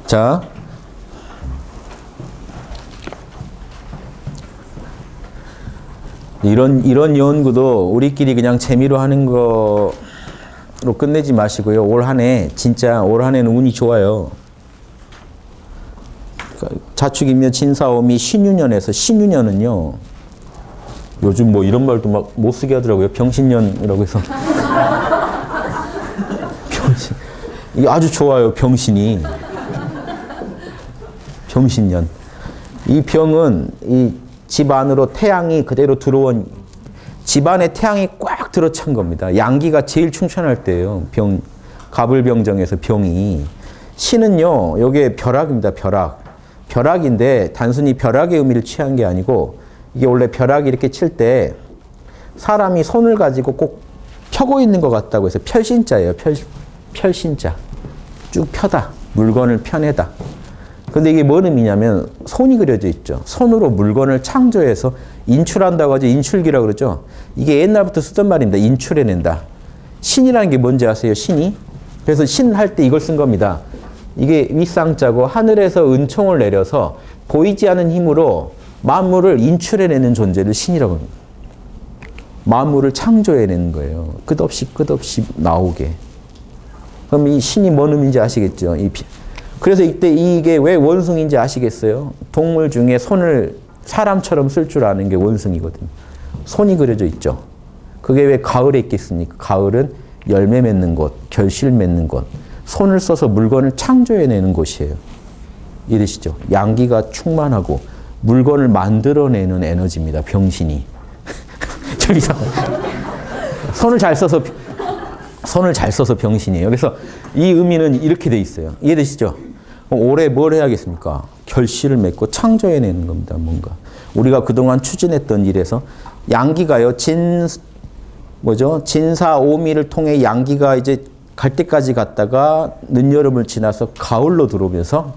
자, 이런 연구도 우리끼리 그냥 재미로 하는 거로 끝내지 마시고요. 올 한 해, 진짜 올 한 해는 운이 좋아요. 자축인묘 진사오미 신유년에서, 신유년은요, 요즘 뭐 이런 말도 막 못 쓰게 하더라고요. 병신년이라고 해서. 병신. 이게 아주 좋아요, 병신이. 병신년. 이 병은 이 집 안으로 태양이 그대로 들어온, 집 안에 태양이 꽉 들어찬 겁니다. 양기가 제일 충천할 때예요. 병, 갑을병정에서 병이. 신은요, 요게 벼락입니다, 벼락. 벼락인데 단순히 벼락의 의미를 취한 게 아니고, 이게 원래 벼락이 이렇게 칠 때 사람이 손을 가지고 꼭 펴고 있는 것 같다고 해서 펼신자예요. 펼신자. 쭉 펴다. 물건을 펴내다. 근데 이게 뭔 의미냐면 손이 그려져 있죠. 손으로 물건을 창조해서 인출한다고 하죠. 인출기라고 그러죠. 이게 옛날부터 쓰던 말입니다. 인출해낸다. 신이라는 게 뭔지 아세요? 신이? 그래서 신 할 때 이걸 쓴 겁니다. 이게 윗상자고 하늘에서 은총을 내려서 보이지 않는 힘으로 만물을 인출해내는 존재를 신이라고 합니다. 만물을 창조해내는 거예요. 끝없이 나오게. 그럼 이 신이 뭔 의미인지 아시겠죠? 그래서 이때 이게 왜 원숭이인지 아시겠어요? 동물 중에 손을 사람처럼 쓸 줄 아는 게 원숭이거든요. 손이 그려져 있죠. 그게 왜 가을에 있겠습니까? 가을은 열매 맺는 곳, 결실 맺는 곳. 손을 써서 물건을 창조해내는 곳이에요. 이해되시죠? 양기가 충만하고 물건을 만들어내는 에너지입니다. 병신이. 좀 이상해요. 손을 잘 써서 병신이에요. 그래서 이 의미는 이렇게 돼 있어요. 이해되시죠? 올해 뭘 해야겠습니까? 결실을 맺고 창조해내는 겁니다. 뭔가. 우리가 그동안 추진했던 일에서 양기가요, 진사오미를 통해 양기가 이제 갈 때까지 갔다가 늦여름을 지나서 가을로 들어오면서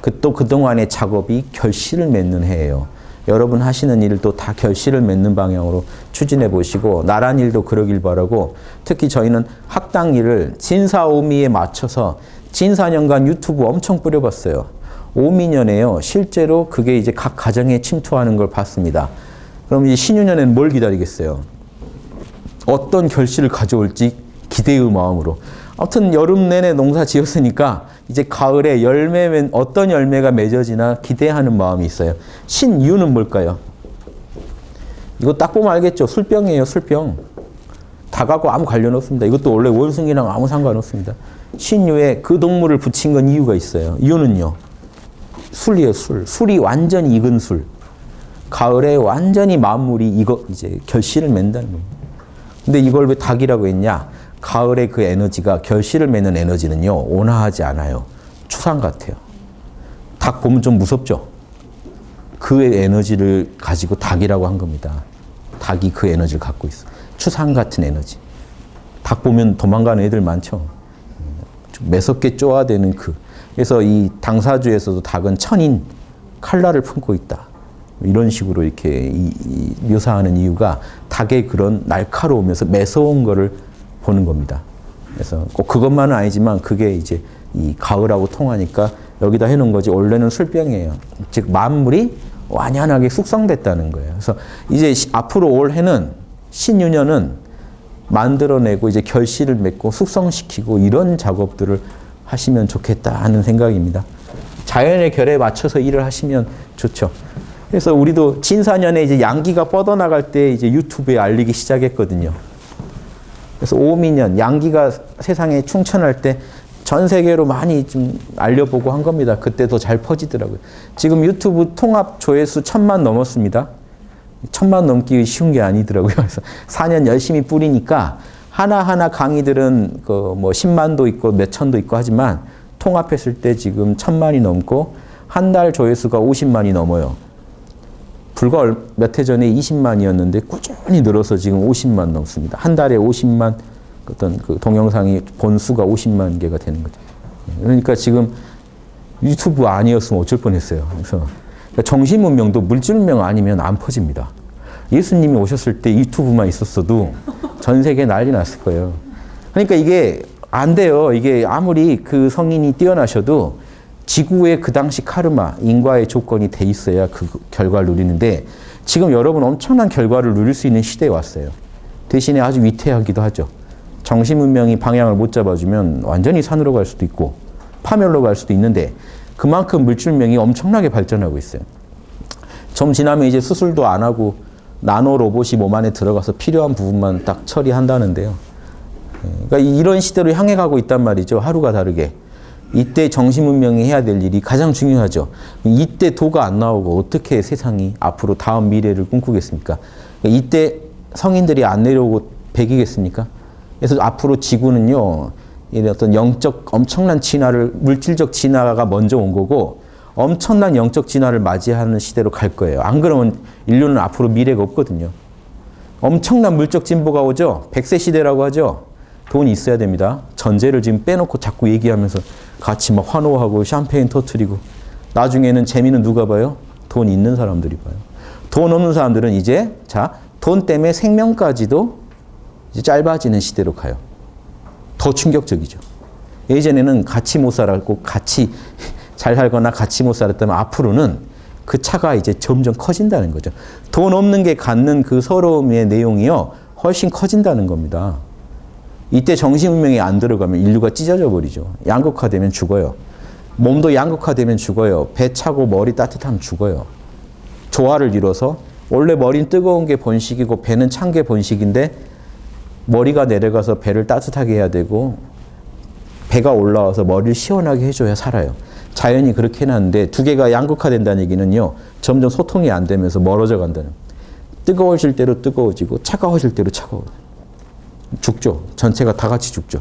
그동안의 작업이 결실을 맺는 해예요. 여러분 하시는 일도 다 결실을 맺는 방향으로 추진해 보시고, 나란 일도 그러길 바라고, 특히 저희는 학당 일을 진사오미에 맞춰서 진사년간 유튜브 엄청 뿌려봤어요. 오미년에요. 실제로 그게 이제 각 가정에 침투하는 걸 봤습니다. 그럼 이제 신유년에는 뭘 기다리겠어요? 어떤 결실을 가져올지 기대의 마음으로. 아무튼 여름 내내 농사 지었으니까 이제 가을에 어떤 열매가 맺어지나 기대하는 마음이 있어요. 신유는 뭘까요? 이거 딱 보면 알겠죠? 술병이에요, 술병. 닭하고 아무 관련 없습니다. 이것도 원래 원숭이랑 아무 상관 없습니다. 신유에 그 동물을 붙인 건 이유가 있어요. 이유는요, 술이에요, 술. 술이 완전히 익은 술. 가을에 완전히 만물이 이제 결실을 맺는다는 겁니다. 근데 이걸 왜 닭이라고 했냐? 가을에 그 에너지가, 결실을 맺는 에너지는요, 온화하지 않아요. 추상 같아요. 닭 보면 좀 무섭죠? 그 에너지를 가지고 닭이라고 한 겁니다. 닭이 그 에너지를 갖고 있어. 추상 같은 에너지. 닭 보면 도망가는 애들 많죠? 좀 매섭게 쪼아대는 그래서 이 당사주에서도 닭은 천인, 칼날을 품고 있다. 이런 식으로 이렇게 묘사하는 이유가 닭의 그런 날카로우면서 매서운 거를 보는 겁니다. 그래서 꼭 그것만은 아니지만 그게 이제 이 가을하고 통하니까 여기다 해놓은 거지. 원래는 술병이에요. 즉 만물이 완연하게 숙성됐다는 거예요. 그래서 이제 앞으로 올 해는 신유년은 만들어내고 이제 결실을 맺고 숙성시키고 이런 작업들을 하시면 좋겠다 하는 생각입니다. 자연의 결에 맞춰서 일을 하시면 좋죠. 그래서 우리도 진사년에 이제 양기가 뻗어나갈 때 이제 유튜브에 알리기 시작했거든요. 그래서 오미년, 양기가 세상에 충천할 때 전 세계로 많이 좀 알려보고 한 겁니다. 그때 더 잘 퍼지더라고요. 지금 유튜브 통합 조회수 1000만 넘었습니다. 1000만 넘기 쉬운 게 아니더라고요. 그래서 4년 열심히 뿌리니까 하나하나 강의들은 그 뭐 10만도 있고 몇천도 있고 하지만 통합했을 때 지금 1000만이 넘고 한 달 조회수가 50만이 넘어요. 불과 몇 해 전에 20만이었는데 꾸준히 늘어서 지금 50만 넘습니다. 한 달에 50만 어떤 그 동영상이 본수가 50만 개가 되는 거죠. 그러니까 지금 유튜브 아니었으면 어쩔 뻔했어요. 그래서 정신문명도 물질문명 아니면 안 퍼집니다. 예수님이 오셨을 때 유튜브만 있었어도 전 세계에 난리 났을 거예요. 그러니까 이게 안 돼요. 이게 아무리 그 성인이 뛰어나셔도 지구의 그 당시 카르마, 인과의 조건이 돼 있어야 그 결과를 누리는데 지금 여러분 엄청난 결과를 누릴 수 있는 시대에 왔어요. 대신에 아주 위태하기도 하죠. 정신문명이 방향을 못 잡아주면 완전히 산으로 갈 수도 있고 파멸로 갈 수도 있는데 그만큼 물질명이 엄청나게 발전하고 있어요. 좀 지나면 이제 수술도 안 하고 나노 로봇이 몸 안에 들어가서 필요한 부분만 딱 처리한다는데요. 그러니까 이런 시대로 향해 가고 있단 말이죠. 하루가 다르게. 이때 정신문명이 해야 될 일이 가장 중요하죠. 이때 도가 안 나오고 어떻게 세상이 앞으로 다음 미래를 꿈꾸겠습니까? 이때 성인들이 안 내려오고 배기겠습니까? 그래서 앞으로 지구는요, 이런 어떤 영적 엄청난 진화를, 물질적 진화가 먼저 온 거고 엄청난 영적 진화를 맞이하는 시대로 갈 거예요. 안 그러면 인류는 앞으로 미래가 없거든요. 엄청난 물적 진보가 오죠. 100세 시대라고 하죠. 돈이 있어야 됩니다. 전제를 지금 빼놓고 자꾸 얘기하면서 같이 막 환호하고 샴페인 터트리고 나중에는 재미는 누가 봐요? 돈 있는 사람들이 봐요. 돈 없는 사람들은 이제 돈 때문에 생명까지도 이제 짧아지는 시대로 가요. 더 충격적이죠. 예전에는 같이 못 살았고 같이 잘 살거나 같이 못 살았다면 앞으로는 그 차가 이제 점점 커진다는 거죠. 돈 없는 게 갖는 그 서러움의 내용이요. 훨씬 커진다는 겁니다. 이때 정신문명이 안 들어가면 인류가 찢어져 버리죠. 양극화되면 죽어요. 몸도 양극화되면 죽어요. 배 차고 머리 따뜻하면 죽어요. 조화를 이뤄서 원래 머리는 뜨거운 게 본식이고 배는 찬 게 본식인데 머리가 내려가서 배를 따뜻하게 해야 되고 배가 올라와서 머리를 시원하게 해줘야 살아요. 자연이 그렇게 해놨는데 두 개가 양극화된다는 얘기는요. 점점 소통이 안 되면서 멀어져 간다는. 뜨거워질 대로 뜨거워지고 차가워질 대로 차가워져요. 죽죠. 전체가 다 같이 죽죠.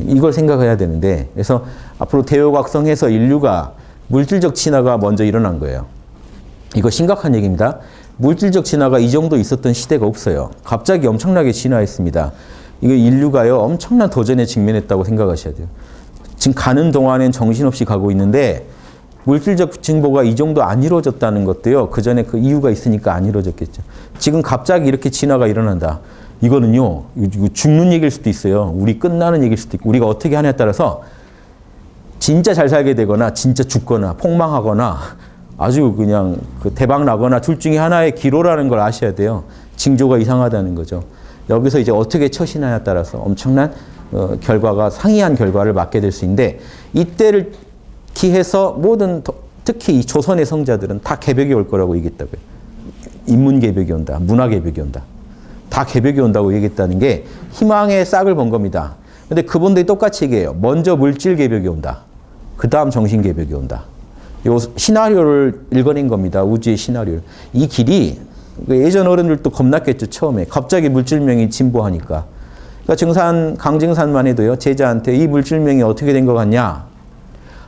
이걸 생각해야 되는데 그래서 앞으로 대오각성해서 인류가 물질적 진화가 먼저 일어난 거예요. 이거 심각한 얘기입니다. 물질적 진화가 이 정도 있었던 시대가 없어요. 갑자기 엄청나게 진화했습니다. 이거 인류가요 엄청난 도전에 직면했다고 생각하셔야 돼요. 지금 가는 동안엔 정신없이 가고 있는데 물질적 진보가 이 정도 안 이루어졌다는 것도요. 그 전에 그 이유가 있으니까 안 이루어졌겠죠. 지금 갑자기 이렇게 진화가 일어난다. 이거는요, 이거 죽는 얘기일 수도 있어요. 우리 끝나는 얘기일 수도 있고, 우리가 어떻게 하냐에 따라서 진짜 잘 살게 되거나, 진짜 죽거나, 폭망하거나, 아주 그냥 그 대박 나거나 둘 중에 하나의 기로라는 걸 아셔야 돼요. 징조가 이상하다는 거죠. 여기서 이제 어떻게 처신하냐에 따라서 엄청난 결과가 상이한 결과를 맞게 될 수 있는데, 이때를 기해서 모든, 특히 이 조선의 성자들은 다 개벽이 올 거라고 얘기했다고요. 인문 개벽이 온다, 문화 개벽이 온다. 다 개벽이 온다고 얘기했다는 게 희망의 싹을 번 겁니다. 근데 그분들이 똑같이 얘기해요. 먼저 물질 개벽이 온다. 그 다음 정신 개벽이 온다. 요 시나리오를 읽어낸 겁니다. 우주의 시나리오를. 이 길이 예전 어른들도 겁났겠죠. 처음에. 갑자기 물질명이 진보하니까. 그러니까 증산, 강증산만 해도요. 제자한테 이 물질명이 어떻게 된 것 같냐.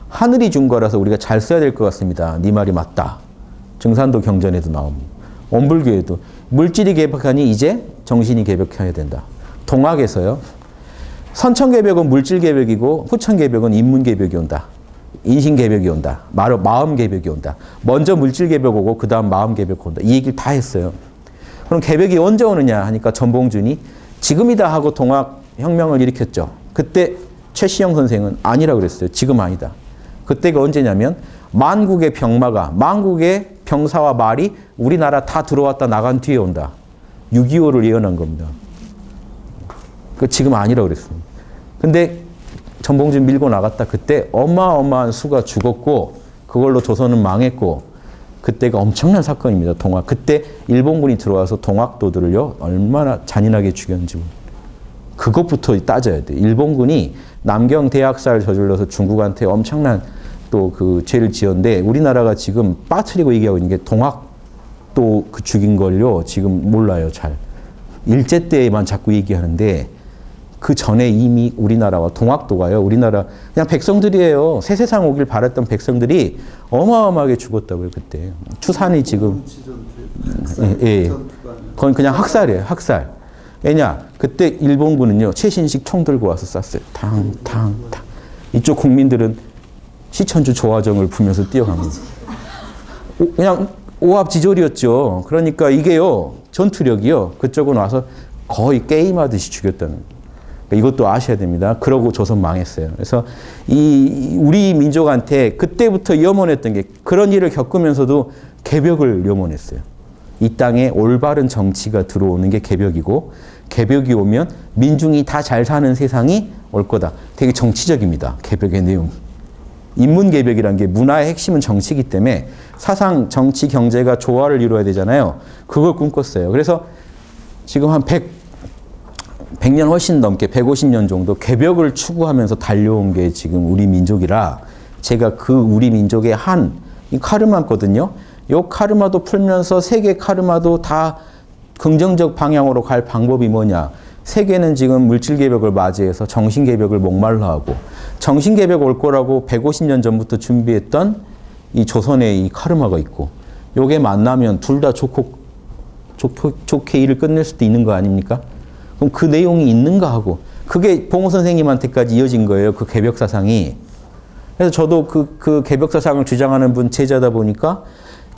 하늘이 준 거라서 우리가 잘 써야 될 것 같습니다. 네 말이 맞다. 증산도 경전에도 나옵니다. 원불교에도. 물질이 개벽하니 이제 정신이 개벽해야 된다. 동학에서요. 선천개벽은 물질개벽이고 후천개벽은 인문개벽이 온다. 인신개벽이 온다. 마음개벽이 온다. 먼저 물질개벽 오고 그 다음 마음개벽 온다. 이 얘기를 다 했어요. 그럼 개벽이 언제 오느냐 하니까 전봉준이 지금이다 하고 동학혁명을 일으켰죠. 그때 최시영 선생은 아니라 그랬어요. 지금 아니다. 그때가 언제냐면 만국의 병마가, 만국의 병사와 말이 우리나라 다 들어왔다 나간 뒤에 온다. 6.25를 예언한 겁니다. 그 지금 아니라 그랬습니다. 근데 전봉준 밀고 나갔다. 그때 어마어마한 수가 죽었고 그걸로 조선은 망했고 그때가 엄청난 사건입니다. 동학. 그때 일본군이 들어와서 동학도들을요 얼마나 잔인하게 죽였는지 그것부터 따져야 돼. 일본군이 남경 대학살 저질러서 중국한테 엄청난 또 그 죄를 지었는데 우리나라가 지금 빠뜨리고 얘기하고 있는 게 동학도 그 죽인 걸요 지금 몰라요 잘. 일제 때에만 자꾸 얘기하는데 그 전에 이미 우리나라와 동학도가요 우리나라 그냥 백성들이에요. 새 세상 오길 바랐던 백성들이 어마어마하게 죽었다고요 그때. 추산이 지금 예. 그건 그냥 학살이에요 학살. 왜냐 그때 일본군은요 최신식 총 들고 와서 쐈어요. 탕. 이쪽 국민들은 시천주 조화정을 부면서 뛰어갑니다. 그냥 오합지졸이었죠. 그러니까 이게요 전투력이요 그쪽은 와서 거의 게임하듯이 죽였다는. 그러니까 이것도 아셔야 됩니다. 그러고 조선 망했어요. 그래서 이 우리 민족한테 그때부터 염원했던 게 그런 일을 겪으면서도 개벽을 염원했어요. 이 땅에 올바른 정치가 들어오는 게 개벽이고 개벽이 오면 민중이 다 잘 사는 세상이 올 거다. 되게 정치적입니다. 개벽의 내용이. 인문 개벽이라는 게 문화의 핵심은 정치이기 때문에 사상, 정치, 경제가 조화를 이루어야 되잖아요. 그걸 꿈꿨어요. 그래서 지금 한 100년 훨씬 넘게 150년 정도 개벽을 추구하면서 달려온 게 지금 우리 민족이라 제가 그 우리 민족의 이 카르마거든요. 이 카르마도 풀면서 세계 카르마도 다 긍정적 방향으로 갈 방법이 뭐냐. 세계는 지금 물질개벽을 맞이해서 정신개벽을 목말라 하고 정신개벽 올 거라고 150년 전부터 준비했던 이 조선의 이 카르마가 있고 요게 만나면 둘 다 좋게 일을 끝낼 수도 있는 거 아닙니까? 그럼 그 내용이 있는가 하고 그게 봉호 선생님한테까지 이어진 거예요. 그 개벽 사상이. 그래서 저도 그 개벽 사상을 주장하는 분 제자다 보니까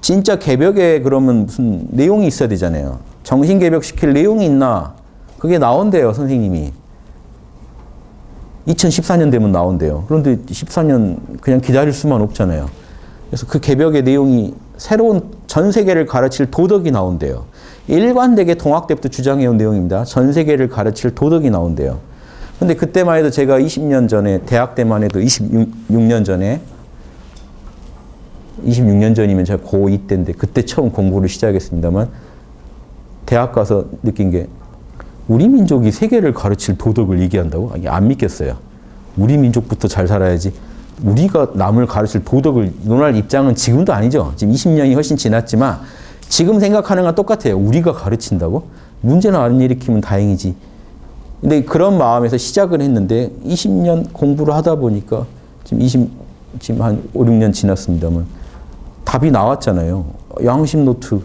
진짜 개벽에 그러면 무슨 내용이 있어야 되잖아요. 정신 개벽 시킬 내용이 있나? 그게 나온대요, 선생님이. 2014년 되면 나온대요. 그런데 14년 그냥 기다릴 수만 없잖아요. 그래서 그 개벽의 내용이 새로운 전 세계를 가르칠 도덕이 나온대요. 일관되게 동학 때부터 주장해온 내용입니다. 전 세계를 가르칠 도덕이 나온대요. 근데 그때만 해도 제가 20년 전에, 대학 때만 해도 26년 전에, 26년 전이면 제가 고2 때인데 그때 처음 공부를 시작했습니다만 대학 가서 느낀 게 우리 민족이 세계를 가르칠 도덕을 얘기한다고? 안 믿겠어요. 우리 민족부터 잘 살아야지. 우리가 남을 가르칠 도덕을 논할 입장은 지금도 아니죠. 지금 20년이 훨씬 지났지만 지금 생각하는 건 똑같아요. 우리가 가르친다고? 문제는 안 일으키면 다행이지. 근데 그런 마음에서 시작을 했는데 20년 공부를 하다 보니까 지금 한 5, 6년 지났습니다만 답이 나왔잖아요. 양심 노트.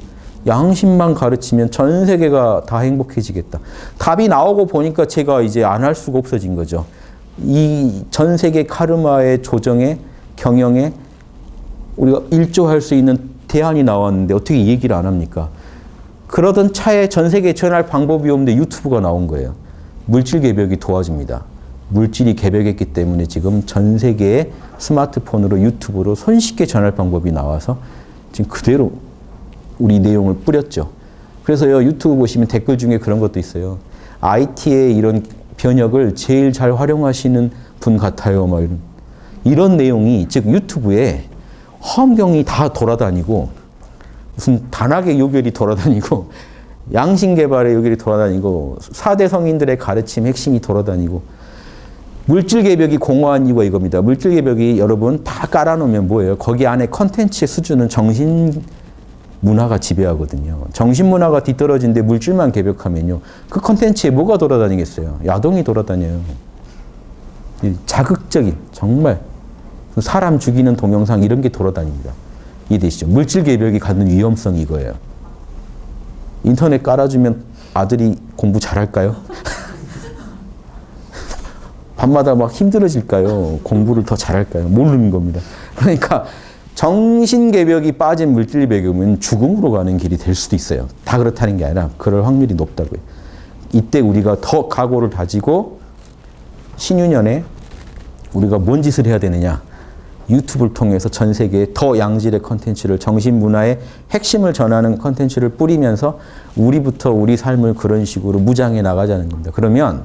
양심만 가르치면 전 세계가 다 행복해지겠다. 답이 나오고 보니까 제가 이제 안 할 수가 없어진 거죠. 이 전 세계 카르마의 조정에, 경영에 우리가 일조할 수 있는 대안이 나왔는데 어떻게 얘기를 안 합니까? 그러던 차에 전 세계에 전할 방법이 없는데 유튜브가 나온 거예요. 물질 개벽이 도와줍니다. 물질이 개벽했기 때문에 지금 전 세계에 스마트폰으로 유튜브로 손쉽게 전할 방법이 나와서 지금 그대로 우리 내용을 뿌렸죠. 그래서요, 유튜브 보시면 댓글 중에 그런 것도 있어요. IT의 이런 변혁을 제일 잘 활용하시는 분 같아요. 막 이런 내용이 즉 유튜브에 허경이 다 돌아다니고 무슨 단학의 요결이 돌아다니고 양심개발의 요결이 돌아다니고 4대 성인들의 가르침 핵심이 돌아다니고 물질개벽이 공허한 이유가 이겁니다. 물질개벽이 여러분 다 깔아놓으면 뭐예요? 거기 안에 컨텐츠의 수준은 정신 문화가 지배하거든요. 정신문화가 뒤떨어진데 물질만 개벽하면요. 그 컨텐츠에 뭐가 돌아다니겠어요? 야동이 돌아다녀요. 자극적인 정말 사람 죽이는 동영상 이런 게 돌아다닙니다. 이해되시죠? 물질 개벽이 갖는 위험성이 이거예요. 인터넷 깔아주면 아들이 공부 잘할까요? 밤마다 막 힘들어질까요? 공부를 더 잘할까요? 모르는 겁니다. 그러니까 정신개벽이 빠진 물질개벽은 죽음으로 가는 길이 될 수도 있어요. 다 그렇다는 게 아니라 그럴 확률이 높다고요. 이때 우리가 더 각오를 다지고 신유년에 우리가 뭔 짓을 해야 되느냐. 유튜브를 통해서 전 세계에 더 양질의 컨텐츠를 정신문화의 핵심을 전하는 컨텐츠를 뿌리면서 우리부터 우리 삶을 그런 식으로 무장해 나가자는 겁니다. 그러면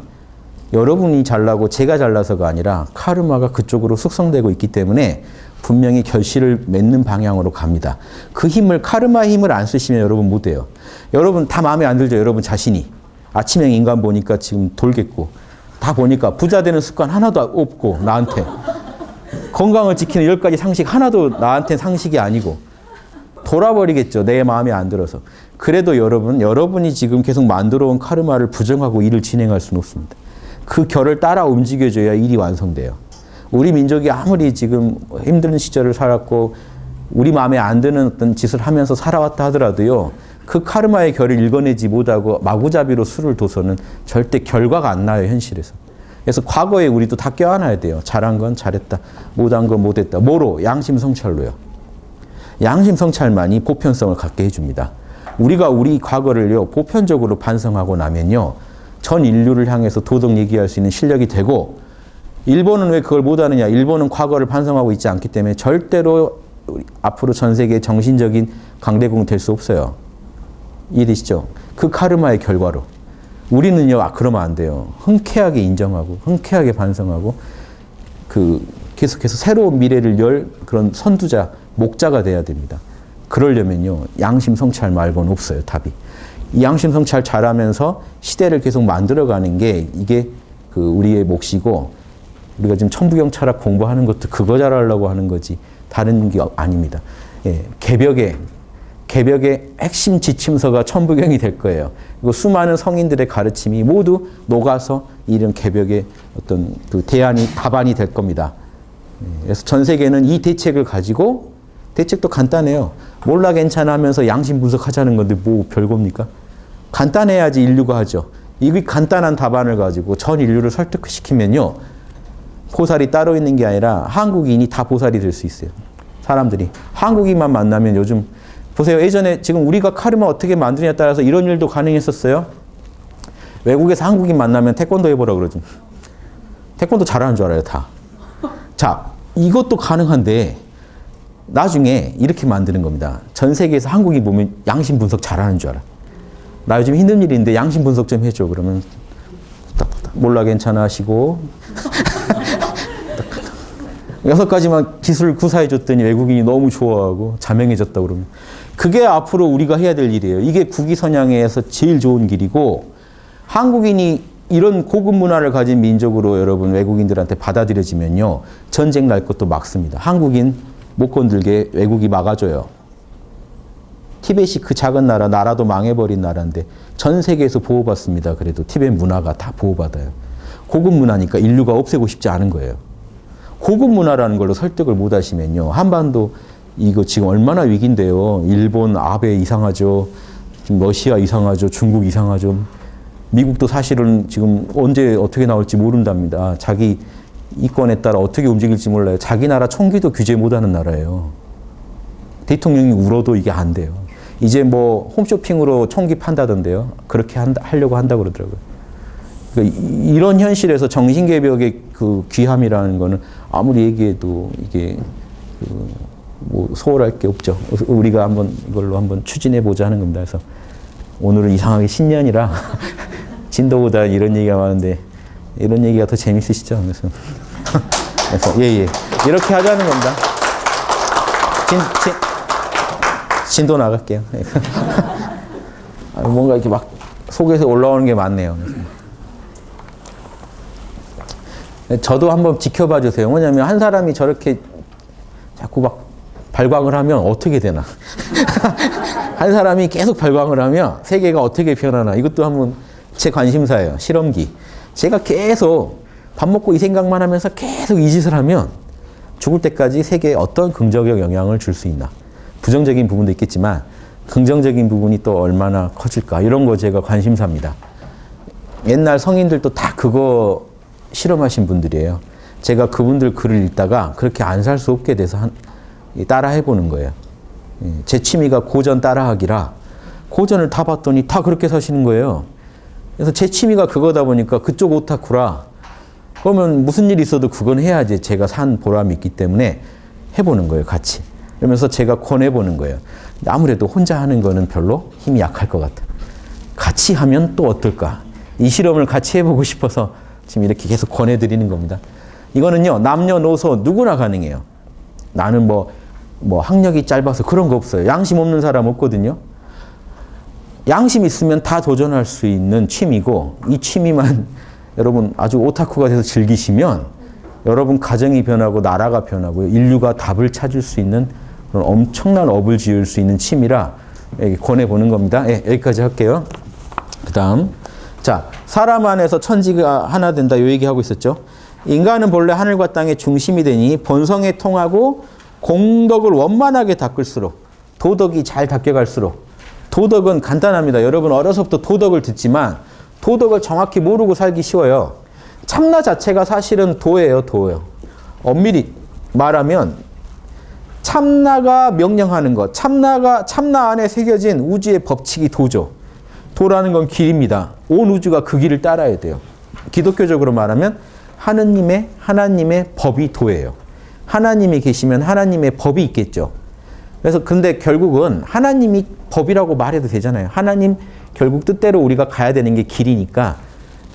여러분이 잘나고 제가 잘나서가 아니라 카르마가 그쪽으로 숙성되고 있기 때문에 분명히 결실을 맺는 방향으로 갑니다. 그 힘을, 카르마의 힘을 안 쓰시면 여러분 못 해요. 여러분 다 마음에 안 들죠? 여러분 자신이. 아침형 인간 보니까 지금 돌겠고 다 보니까 부자 되는 습관 하나도 없고 나한테. 건강을 지키는 10가지 상식 하나도 나한테 상식이 아니고 돌아버리겠죠. 내 마음에 안 들어서. 그래도 여러분이 지금 계속 만들어온 카르마를 부정하고 일을 진행할 수는 없습니다. 그 결을 따라 움직여줘야 일이 완성돼요. 우리 민족이 아무리 지금 힘든 시절을 살았고 우리 마음에 안 드는 어떤 짓을 하면서 살아왔다 하더라도요. 그 카르마의 결을 읽어내지 못하고 마구잡이로 수를 둬서는 절대 결과가 안 나요. 현실에서. 그래서 과거에 우리도 다 껴안아야 돼요. 잘한 건 잘했다. 못한 건 못했다. 뭐로? 양심 성찰로요. 양심 성찰만이 보편성을 갖게 해줍니다. 우리가 우리 과거를요. 보편적으로 반성하고 나면요. 전 인류를 향해서 도덕 얘기할 수 있는 실력이 되고, 일본은 왜 그걸 못하느냐? 일본은 과거를 반성하고 있지 않기 때문에 절대로 앞으로 전 세계의 정신적인 강대국은 될 수 없어요. 이해되시죠? 그 카르마의 결과로. 우리는요, 그러면 안 돼요. 흔쾌하게 인정하고, 흔쾌하게 반성하고, 계속해서 새로운 미래를 열 그런 선두자, 목자가 돼야 됩니다. 그러려면요, 양심 성찰 말고는 없어요, 답이. 이 양심 성찰 잘하면서 시대를 계속 만들어가는 게 이게 우리의 몫이고, 우리가 지금 천부경 철학 공부하는 것도 그거 잘하려고 하는 거지 다른 게 아닙니다. 예, 개벽의 핵심 지침서가 천부경이 될 거예요. 그리고 수많은 성인들의 가르침이 모두 녹아서 이런 개벽의 어떤 대안이, 답안이 될 겁니다. 그래서 전 세계는 이 대책을 가지고, 대책도 간단해요. 몰라 괜찮아 하면서 양심 분석하자는 건데 뭐 별겁니까? 간단해야지 인류가 하죠. 이 간단한 답안을 가지고 전 인류를 설득시키면요, 보살이 따로 있는 게 아니라 한국인이 다 보살이 될 수 있어요. 사람들이. 한국인만 만나면 요즘, 보세요. 예전에 지금 우리가 카르마 어떻게 만드냐에 따라서 이런 일도 가능했었어요. 외국에서 한국인 만나면 태권도 해보라 그러죠. 태권도 잘하는 줄 알아요, 다. 자, 이것도 가능한데 나중에 이렇게 만드는 겁니다. 전 세계에서 한국인 보면 양심 분석 잘하는 줄 알아. 나 요즘 힘든 일인데 양심 분석 좀 해줘. 그러면 몰라 괜찮아 하시고 6가지만 기술 구사해 줬더니 외국인이 너무 좋아하고 자명해졌다 그러면, 그게 앞으로 우리가 해야 될 일이에요. 이게 국위선양에서 제일 좋은 길이고, 한국인이 이런 고급 문화를 가진 민족으로 여러분 외국인들한테 받아들여지면요, 전쟁 날 것도 막습니다. 한국인 못 건들게 외국이 막아줘요. 티벳이 그 작은 나라도 망해버린 나라인데 전 세계에서 보호받습니다. 그래도 티벳 문화가 다 보호받아요. 고급 문화니까 인류가 없애고 싶지 않은 거예요. 고급 문화라는 걸로 설득을 못 하시면요, 한반도 이거 지금 얼마나 위기인데요. 일본, 아베 이상하죠. 지금 러시아 이상하죠. 중국 이상하죠. 미국도 사실은 지금 언제 어떻게 나올지 모른답니다. 자기 이권에 따라 어떻게 움직일지 몰라요. 자기 나라 총기도 규제 못하는 나라예요. 대통령이 울어도 이게 안 돼요. 이제 뭐 홈쇼핑으로 총기 판다던데요. 그렇게 하려고 한다고 그러더라고요. 그러니까 이런 현실에서 정신개벽의 귀함이라는 거는 아무리 얘기해도 이게 뭐 소홀할 게 없죠. 우리가 한번 이걸로 한번 추진해 보자 하는 겁니다. 그래서 오늘은 이상하게 신년이라 진도보다 이런 얘기가 많은데 이런 얘기가 더 재밌으시죠? 그래서 예. 이렇게 하자는 겁니다. 진도 나갈게요. 뭔가 이렇게 막 속에서 올라오는 게 많네요. 저도 한번 지켜봐 주세요. 뭐냐면 한 사람이 저렇게 자꾸 막 발광을 하면 어떻게 되나. 한 사람이 계속 발광을 하면 세계가 어떻게 변하나. 이것도 한번 제 관심사예요. 실험기. 제가 계속 밥 먹고 이 생각만 하면서 계속 이 짓을 하면 죽을 때까지 세계에 어떤 긍정적 영향을 줄 수 있나. 부정적인 부분도 있겠지만 긍정적인 부분이 또 얼마나 커질까. 이런 거 제가 관심사입니다. 옛날 성인들도 다 그거 실험하신 분들이에요. 제가 그분들 글을 읽다가 그렇게 안 살 수 없게 돼서 따라 해보는 거예요. 제 취미가 고전 따라하기라 고전을 다 봤더니 다 그렇게 사시는 거예요. 그래서 제 취미가 그거다 보니까 그쪽 오타쿠라 그러면 무슨 일이 있어도 그건 해야지 제가 산 보람이 있기 때문에 해보는 거예요. 같이. 그러면서 제가 권해보는 거예요. 아무래도 혼자 하는 거는 별로 힘이 약할 것 같아. 같이 하면 또 어떨까? 이 실험을 같이 해보고 싶어서 지금 이렇게 계속 권해드리는 겁니다. 이거는요, 남녀노소 누구나 가능해요. 나는 뭐 학력이 짧아서 그런 거 없어요. 양심 없는 사람 없거든요. 양심 있으면 다 도전할 수 있는 취미고, 이 취미만 여러분 아주 오타쿠가 돼서 즐기시면 여러분 가정이 변하고 나라가 변하고 인류가 답을 찾을 수 있는 그런 엄청난 업을 지을 수 있는 취미라 권해보는 겁니다. 예, 여기까지 할게요. 그 다음. 자, 사람 안에서 천지가 하나 된다. 이 얘기하고 있었죠. 인간은 본래 하늘과 땅의 중심이 되니 본성에 통하고 공덕을 원만하게 닦을수록 도덕이 잘 닦여갈수록 도덕은 간단합니다. 여러분 어려서부터 도덕을 듣지만 도덕을 정확히 모르고 살기 쉬워요. 참나 자체가 사실은 도예요. 도예요. 엄밀히 말하면 참나가 명령하는 것, 참나 안에 새겨진 우주의 법칙이 도죠. 도라는 건 길입니다. 온 우주가 그 길을 따라야 돼요. 기독교적으로 말하면 하나님의 법이 도예요. 하나님이 계시면 하나님의 법이 있겠죠. 그래서 근데 결국은 하나님이 법이라고 말해도 되잖아요. 하나님 결국 뜻대로 우리가 가야 되는 게 길이니까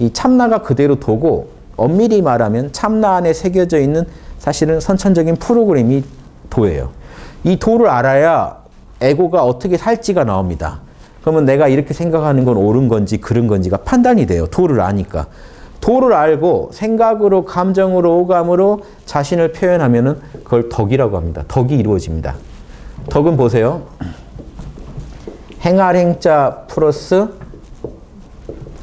이 참나가 그대로 도고 엄밀히 말하면 참나 안에 새겨져 있는 사실은 선천적인 프로그램이 도예요. 이 도를 알아야 에고가 어떻게 살지가 나옵니다. 그러면 내가 이렇게 생각하는 건 옳은 건지 그른 건지가 판단이 돼요. 도를 아니까. 도를 알고 생각으로 감정으로 오감으로 자신을 표현하면은 그걸 덕이라고 합니다. 덕이 이루어집니다. 덕은 보세요. 행할 행자 플러스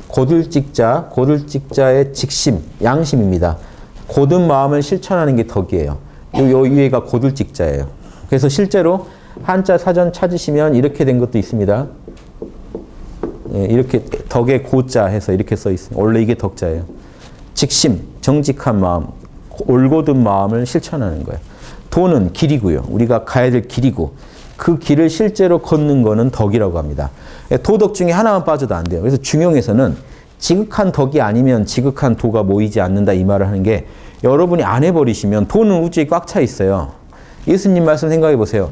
고들직자의 직심, 양심입니다. 고든 마음을 실천하는 게 덕이에요. 요 위에가 고들직자예요. 그래서 실제로 한자 사전 찾으시면 이렇게 된 것도 있습니다. 예, 이렇게 덕의 고자 해서 이렇게 써 있습니다. 원래 이게 덕자예요. 직심, 정직한 마음, 올곧은 마음을 실천하는 거예요. 도는 길이고요. 우리가 가야 될 길이고 그 길을 실제로 걷는 거는 덕이라고 합니다. 도덕 중에 하나만 빠져도 안 돼요. 그래서 중용에서는 지극한 덕이 아니면 지극한 도가 모이지 않는다 이 말을 하는 게 여러분이 안 해버리시면 도는 우주에 꽉 차 있어요. 예수님 말씀 생각해 보세요.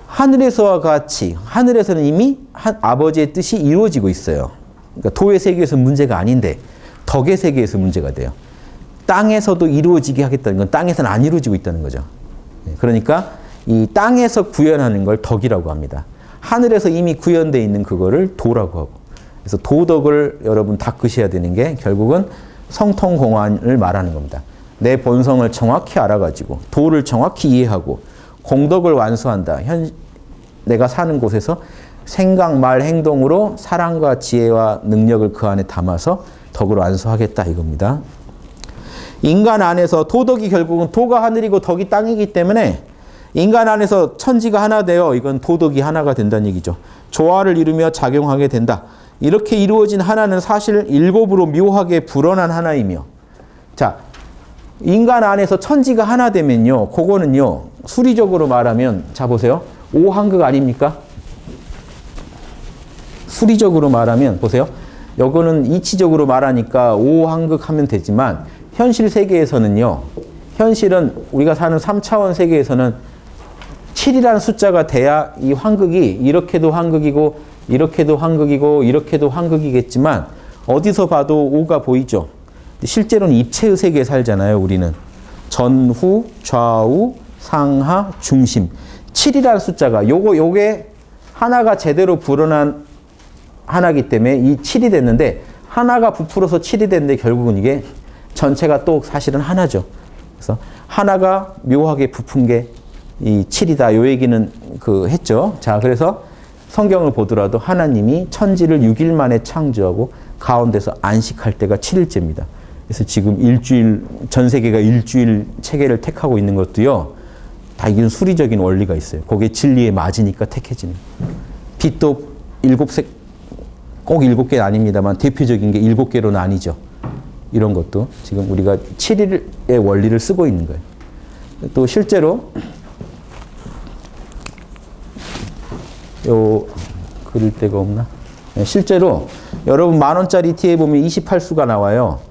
하늘에서와 같이 하늘에서는 이미 아버지의 뜻이 이루어지고 있어요. 그러니까 도의 세계에서 문제가 아닌데 덕의 세계에서 문제가 돼요. 땅에서도 이루어지게 하겠다는 건 땅에서는 안 이루어지고 있다는 거죠. 그러니까 이 땅에서 구현하는 걸 덕이라고 합니다. 하늘에서 이미 구현되어 있는 그거를 도라고 하고. 그래서 도덕을 여러분 닦으셔야 되는 게 결국은 성통공안을 말하는 겁니다. 내 본성을 정확히 알아가지고 도를 정확히 이해하고 공덕을 완수한다. 내가 사는 곳에서 생각, 말, 행동으로 사랑과 지혜와 능력을 그 안에 담아서 덕을 완수하겠다 이겁니다. 인간 안에서 도덕이 결국은 도가 하늘이고 덕이 땅이기 때문에 인간 안에서 천지가 하나 되어 이건 도덕이 하나가 된다는 얘기죠. 조화를 이루며 작용하게 된다. 이렇게 이루어진 하나는 사실 일곱으로 묘하게 불어난 하나이며 자 인간 안에서 천지가 하나 되면요. 그거는요. 수리적으로 말하면 자 보세요. 오한극 아닙니까? 수리적으로 말하면 보세요. 요거는 이치적으로 말하니까 오한극 하면 되지만 현실 세계에서는요. 현실은 우리가 사는 3차원 세계에서는 7이라는 숫자가 돼야 이 환극이 이렇게도 환극이고 이렇게도 환극이고 이렇게도 환극이겠지만 어디서 봐도 5가 보이죠. 실제로는 입체의 세계에 살잖아요. 우리는. 전후, 좌우, 상하, 중심. 7이라는 숫자가 요게 하나가 제대로 불어난 하나이기 때문에 이 7이 됐는데 하나가 부풀어서 7이 됐는데 결국은 이게 전체가 또 사실은 하나죠. 그래서 하나가 묘하게 부푼 게 이 7이다. 요 얘기는 했죠. 자, 그래서 성경을 보더라도 하나님이 천지를 6일 만에 창조하고 가운데서 안식할 때가 7일째입니다. 그래서 지금 전 세계가 일주일 체계를 택하고 있는 것도요. 다 이런 수리적인 원리가 있어요. 그게 진리에 맞으니까 택해지는. 빛도 꼭 7개 아닙니다만 대표적인 게 7개로 나뉘죠. 이런 것도 지금 우리가 7일의 원리를 쓰고 있는 거예요. 또 실제로 그릴 데가 없나? 네, 실제로 여러분 10,000원짜리 티에 보면 28수가 나와요.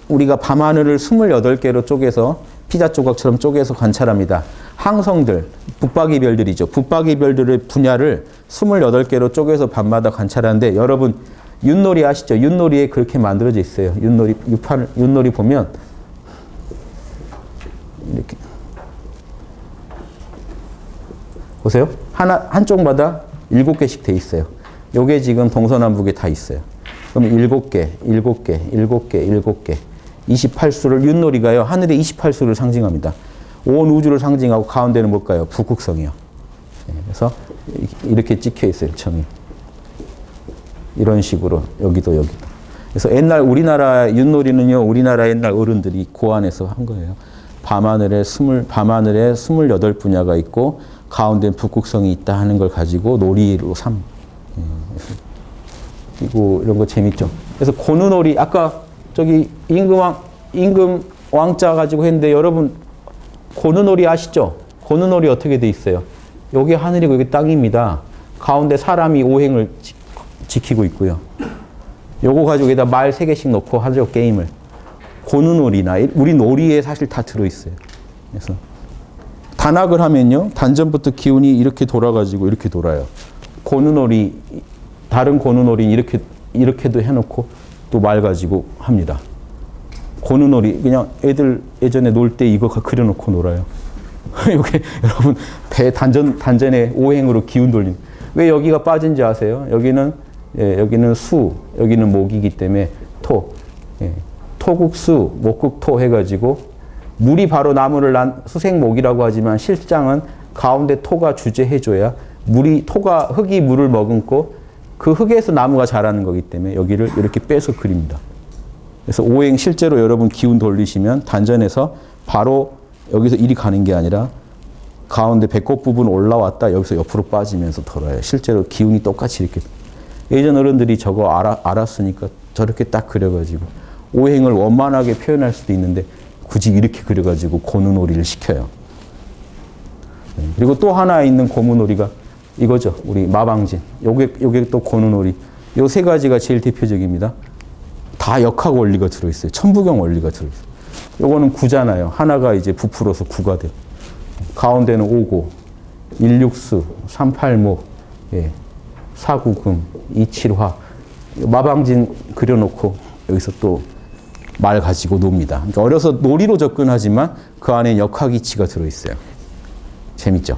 우리가 밤하늘을 28개로 쪼개서 피자 조각처럼 쪼개서 관찰합니다. 항성들, 북박이 별들이죠. 북박이 별들의 분야를 28개로 쪼개서 밤마다 관찰하는데 여러분 윷놀이 아시죠? 윷놀이에 그렇게 만들어져 있어요. 윷놀이 보면 이렇게 보세요. 한쪽마다 7개씩 돼 있어요. 요게 지금 동서남북에 다 있어요. 그럼 7개, 7개, 7개, 7개. 28수를 윷놀이가요. 하늘의 28수를 상징합니다. 온 우주를 상징하고 가운데는 뭘까요? 북극성이요. 그래서 이렇게 찍혀 있어요. 점이. 이런 식으로 여기도. 그래서 옛날 우리나라 윷놀이는요. 우리나라 옛날 어른들이 고안해서 한 거예요. 밤하늘에 28분야가 있고 가운데 북극성이 있다 하는 걸 가지고 놀이로 그리고 이런 거 재밌죠. 그래서 고누놀이 아까 저기 임금 왕자 가지고 했는데 여러분 고누놀이 아시죠? 고누놀이 어떻게 돼 있어요? 여기 하늘이고 여기 땅입니다. 가운데 사람이 오행을 지키고 있고요. 요거 가지고 여기다 말 3개씩 넣고 하죠, 게임을. 고누놀이나 우리 놀이에 사실 다 들어있어요. 그래서 단학을 하면요, 단전부터 기운이 이렇게 돌아가지고 이렇게 돌아요. 고누놀이, 다른 고누놀이 이렇게도 해놓고 또 말 가지고 합니다. 고누놀이, 그냥 애들 예전에 놀 때 이거 그려놓고 놀아요. 이게 여러분 배 단전에 오행으로 기운 돌림. 왜 여기가 빠진지 아세요? 여기는 수, 여기는 목이기 때문에 토. 예. 토국수, 목국토 해가지고 물이 바로 나무를 난 수생목이라고 하지만 실장은 가운데 토가 주재해줘야 흙이 물을 머금고 그 흙에서 나무가 자라는 거기 때문에 여기를 이렇게 빼서 그립니다. 그래서 오행 실제로 여러분 기운 돌리시면 단전에서 바로 여기서 이리 가는 게 아니라 가운데 배꼽 부분 올라왔다 여기서 옆으로 빠지면서 돌아요. 실제로 기운이 똑같이 이렇게. 예전 어른들이 저거 알았으니까 저렇게 딱 그려가지고 오행을 원만하게 표현할 수도 있는데 굳이 이렇게 그려가지고 고누놀이를 시켜요. 그리고 또 하나 있는 고무놀이가 이거죠. 우리 마방진. 요게 또 고누놀이. 요 3가지가 제일 대표적입니다. 다 역학 원리가 들어있어요. 천부경 원리가 들어있어요. 요거는 구잖아요. 하나가 이제 부풀어서 구가 돼요. 가운데는 오고, 일육수, 삼팔목, 예, 사구금, 이칠화. 마방진 그려놓고 여기서 또 말 가지고 놉니다. 그러니까 어려서 놀이로 접근하지만 그 안에 역학이치가 들어있어요. 재밌죠?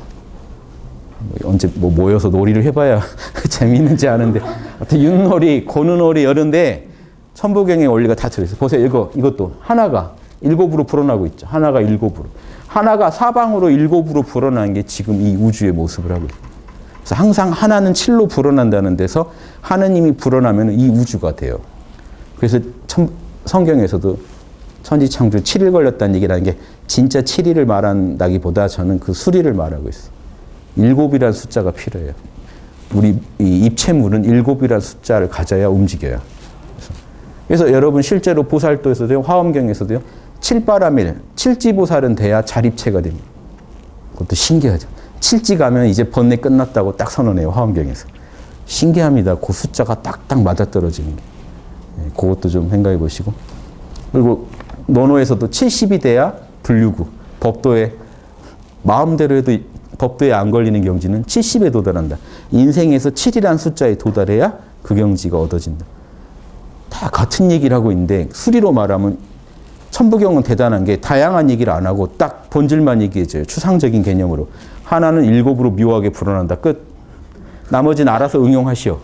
언제 모여서 놀이를 해봐야 재밌는지 아는데. 하여튼 윷놀이, 고누놀이 이런데 천부경의 원리가 다 들어있어요. 보세요. 이것도 하나가 7으로 불어나고 있죠. 하나가 7으로. 하나가 사방으로 7으로 불어나는 게 지금 이 우주의 모습을 하고 있어요. 그래서 항상 하나는 7로 불어난다는 데서 하느님이 불어나면 이 우주가 돼요. 그래서 성경에서도 천지창조 7일 걸렸다는 얘기라는 게 진짜 7일을 말한다기보다 저는 그 수리를 말하고 있어요. 7이라는 숫자가 필요해요. 우리 이 입체물은 7이라는 숫자를 가져야 움직여요. 그래서 여러분 실제로 보살도에서도요, 화엄경에서도요, 7바라밀, 7지보살은 돼야 자립체가 됩니다. 그것도 신기하죠. 7지 가면 이제 번뇌 끝났다고 딱 선언해요, 화엄경에서. 신기합니다. 그 숫자가 딱딱 맞아떨어지는 게. 그것도 좀 생각해 보시고. 그리고 논어에서도 70이 돼야 불유구. 법도에 마음대로 해도 법도에 안 걸리는 경지는 70에 도달한다. 인생에서 7이라는 숫자에 도달해야 그 경지가 얻어진다. 다 같은 얘기를 하고 있는데 수리로 말하면 천부경은 대단한 게 다양한 얘기를 안 하고 딱 본질만 얘기해줘요. 추상적인 개념으로. 하나는 7으로 묘하게 불어난다. 끝. 나머지는 알아서 응용하시오.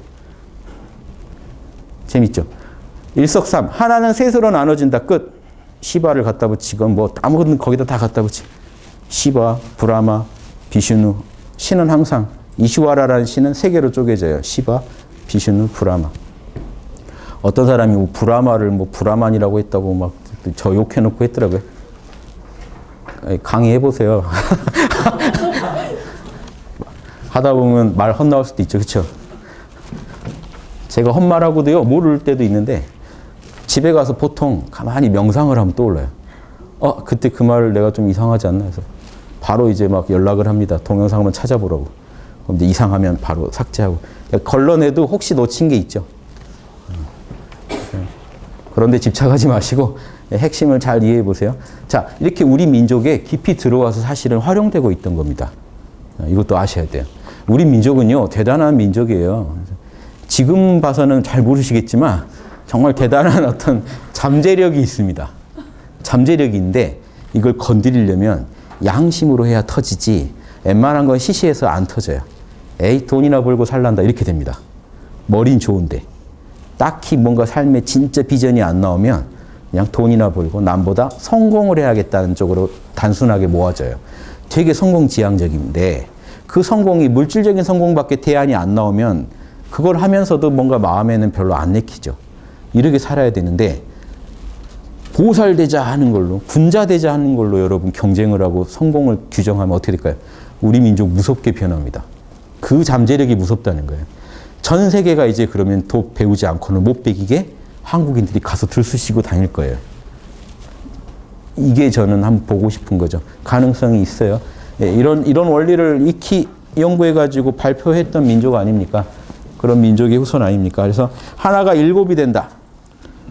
재밌죠? 일석삼. 하나는 셋으로 나눠진다. 끝. 시바를 갖다 붙이건 뭐 아무거나 거기다 다 갖다 붙이고. 시바, 브라마, 비슈누. 신은 항상 이슈와라라는 신은 3개로 쪼개져요. 시바, 비슈누, 브라마. 어떤 사람이 뭐 브라마를 뭐 브라만이라고 했다고 막 저 욕해놓고 했더라고요. 강의해보세요. 하다 보면 말 헛나올 수도 있죠. 그렇죠? 제가 헛말하고도요, 모를 때도 있는데 집에 가서 보통 가만히 명상을 하면 떠올라요. 그때 그 말 내가 좀 이상하지 않나 해서 바로 이제 막 연락을 합니다. 동영상 한번 찾아보라고. 그럼 이제 이상하면 바로 삭제하고. 걸러내도 혹시 놓친 게 있죠. 그런데 집착하지 마시고 핵심을 잘 이해해 보세요. 자, 이렇게 우리 민족에 깊이 들어와서 사실은 활용되고 있던 겁니다. 이것도 아셔야 돼요. 우리 민족은요, 대단한 민족이에요. 지금 봐서는 잘 모르시겠지만 정말 대단한 어떤 잠재력이 있습니다. 잠재력인데 이걸 건드리려면 양심으로 해야 터지지 웬만한 건 시시해서 안 터져요. 에이, 돈이나 벌고 살란다 이렇게 됩니다. 머리는 좋은데. 딱히 뭔가 삶에 진짜 비전이 안 나오면 그냥 돈이나 벌고 남보다 성공을 해야겠다는 쪽으로 단순하게 모아져요. 되게 성공지향적인데 그 성공이 물질적인 성공밖에 대안이 안 나오면 그걸 하면서도 뭔가 마음에는 별로 안 내키죠. 이렇게 살아야 되는데 보살되자 하는 걸로, 군자되자 하는 걸로 여러분 경쟁을 하고 성공을 규정하면 어떻게 될까요? 우리 민족 무섭게 변합니다. 그 잠재력이 무섭다는 거예요. 전 세계가 이제 그러면 독 배우지 않고는 못 배기게 한국인들이 가서 들쑤시고 다닐 거예요. 이게 저는 한번 보고 싶은 거죠. 가능성이 있어요. 예, 이런 원리를 익히 연구해가지고 발표했던 민족 아닙니까? 그런 민족의 후손 아닙니까? 그래서 하나가 일곱이 된다.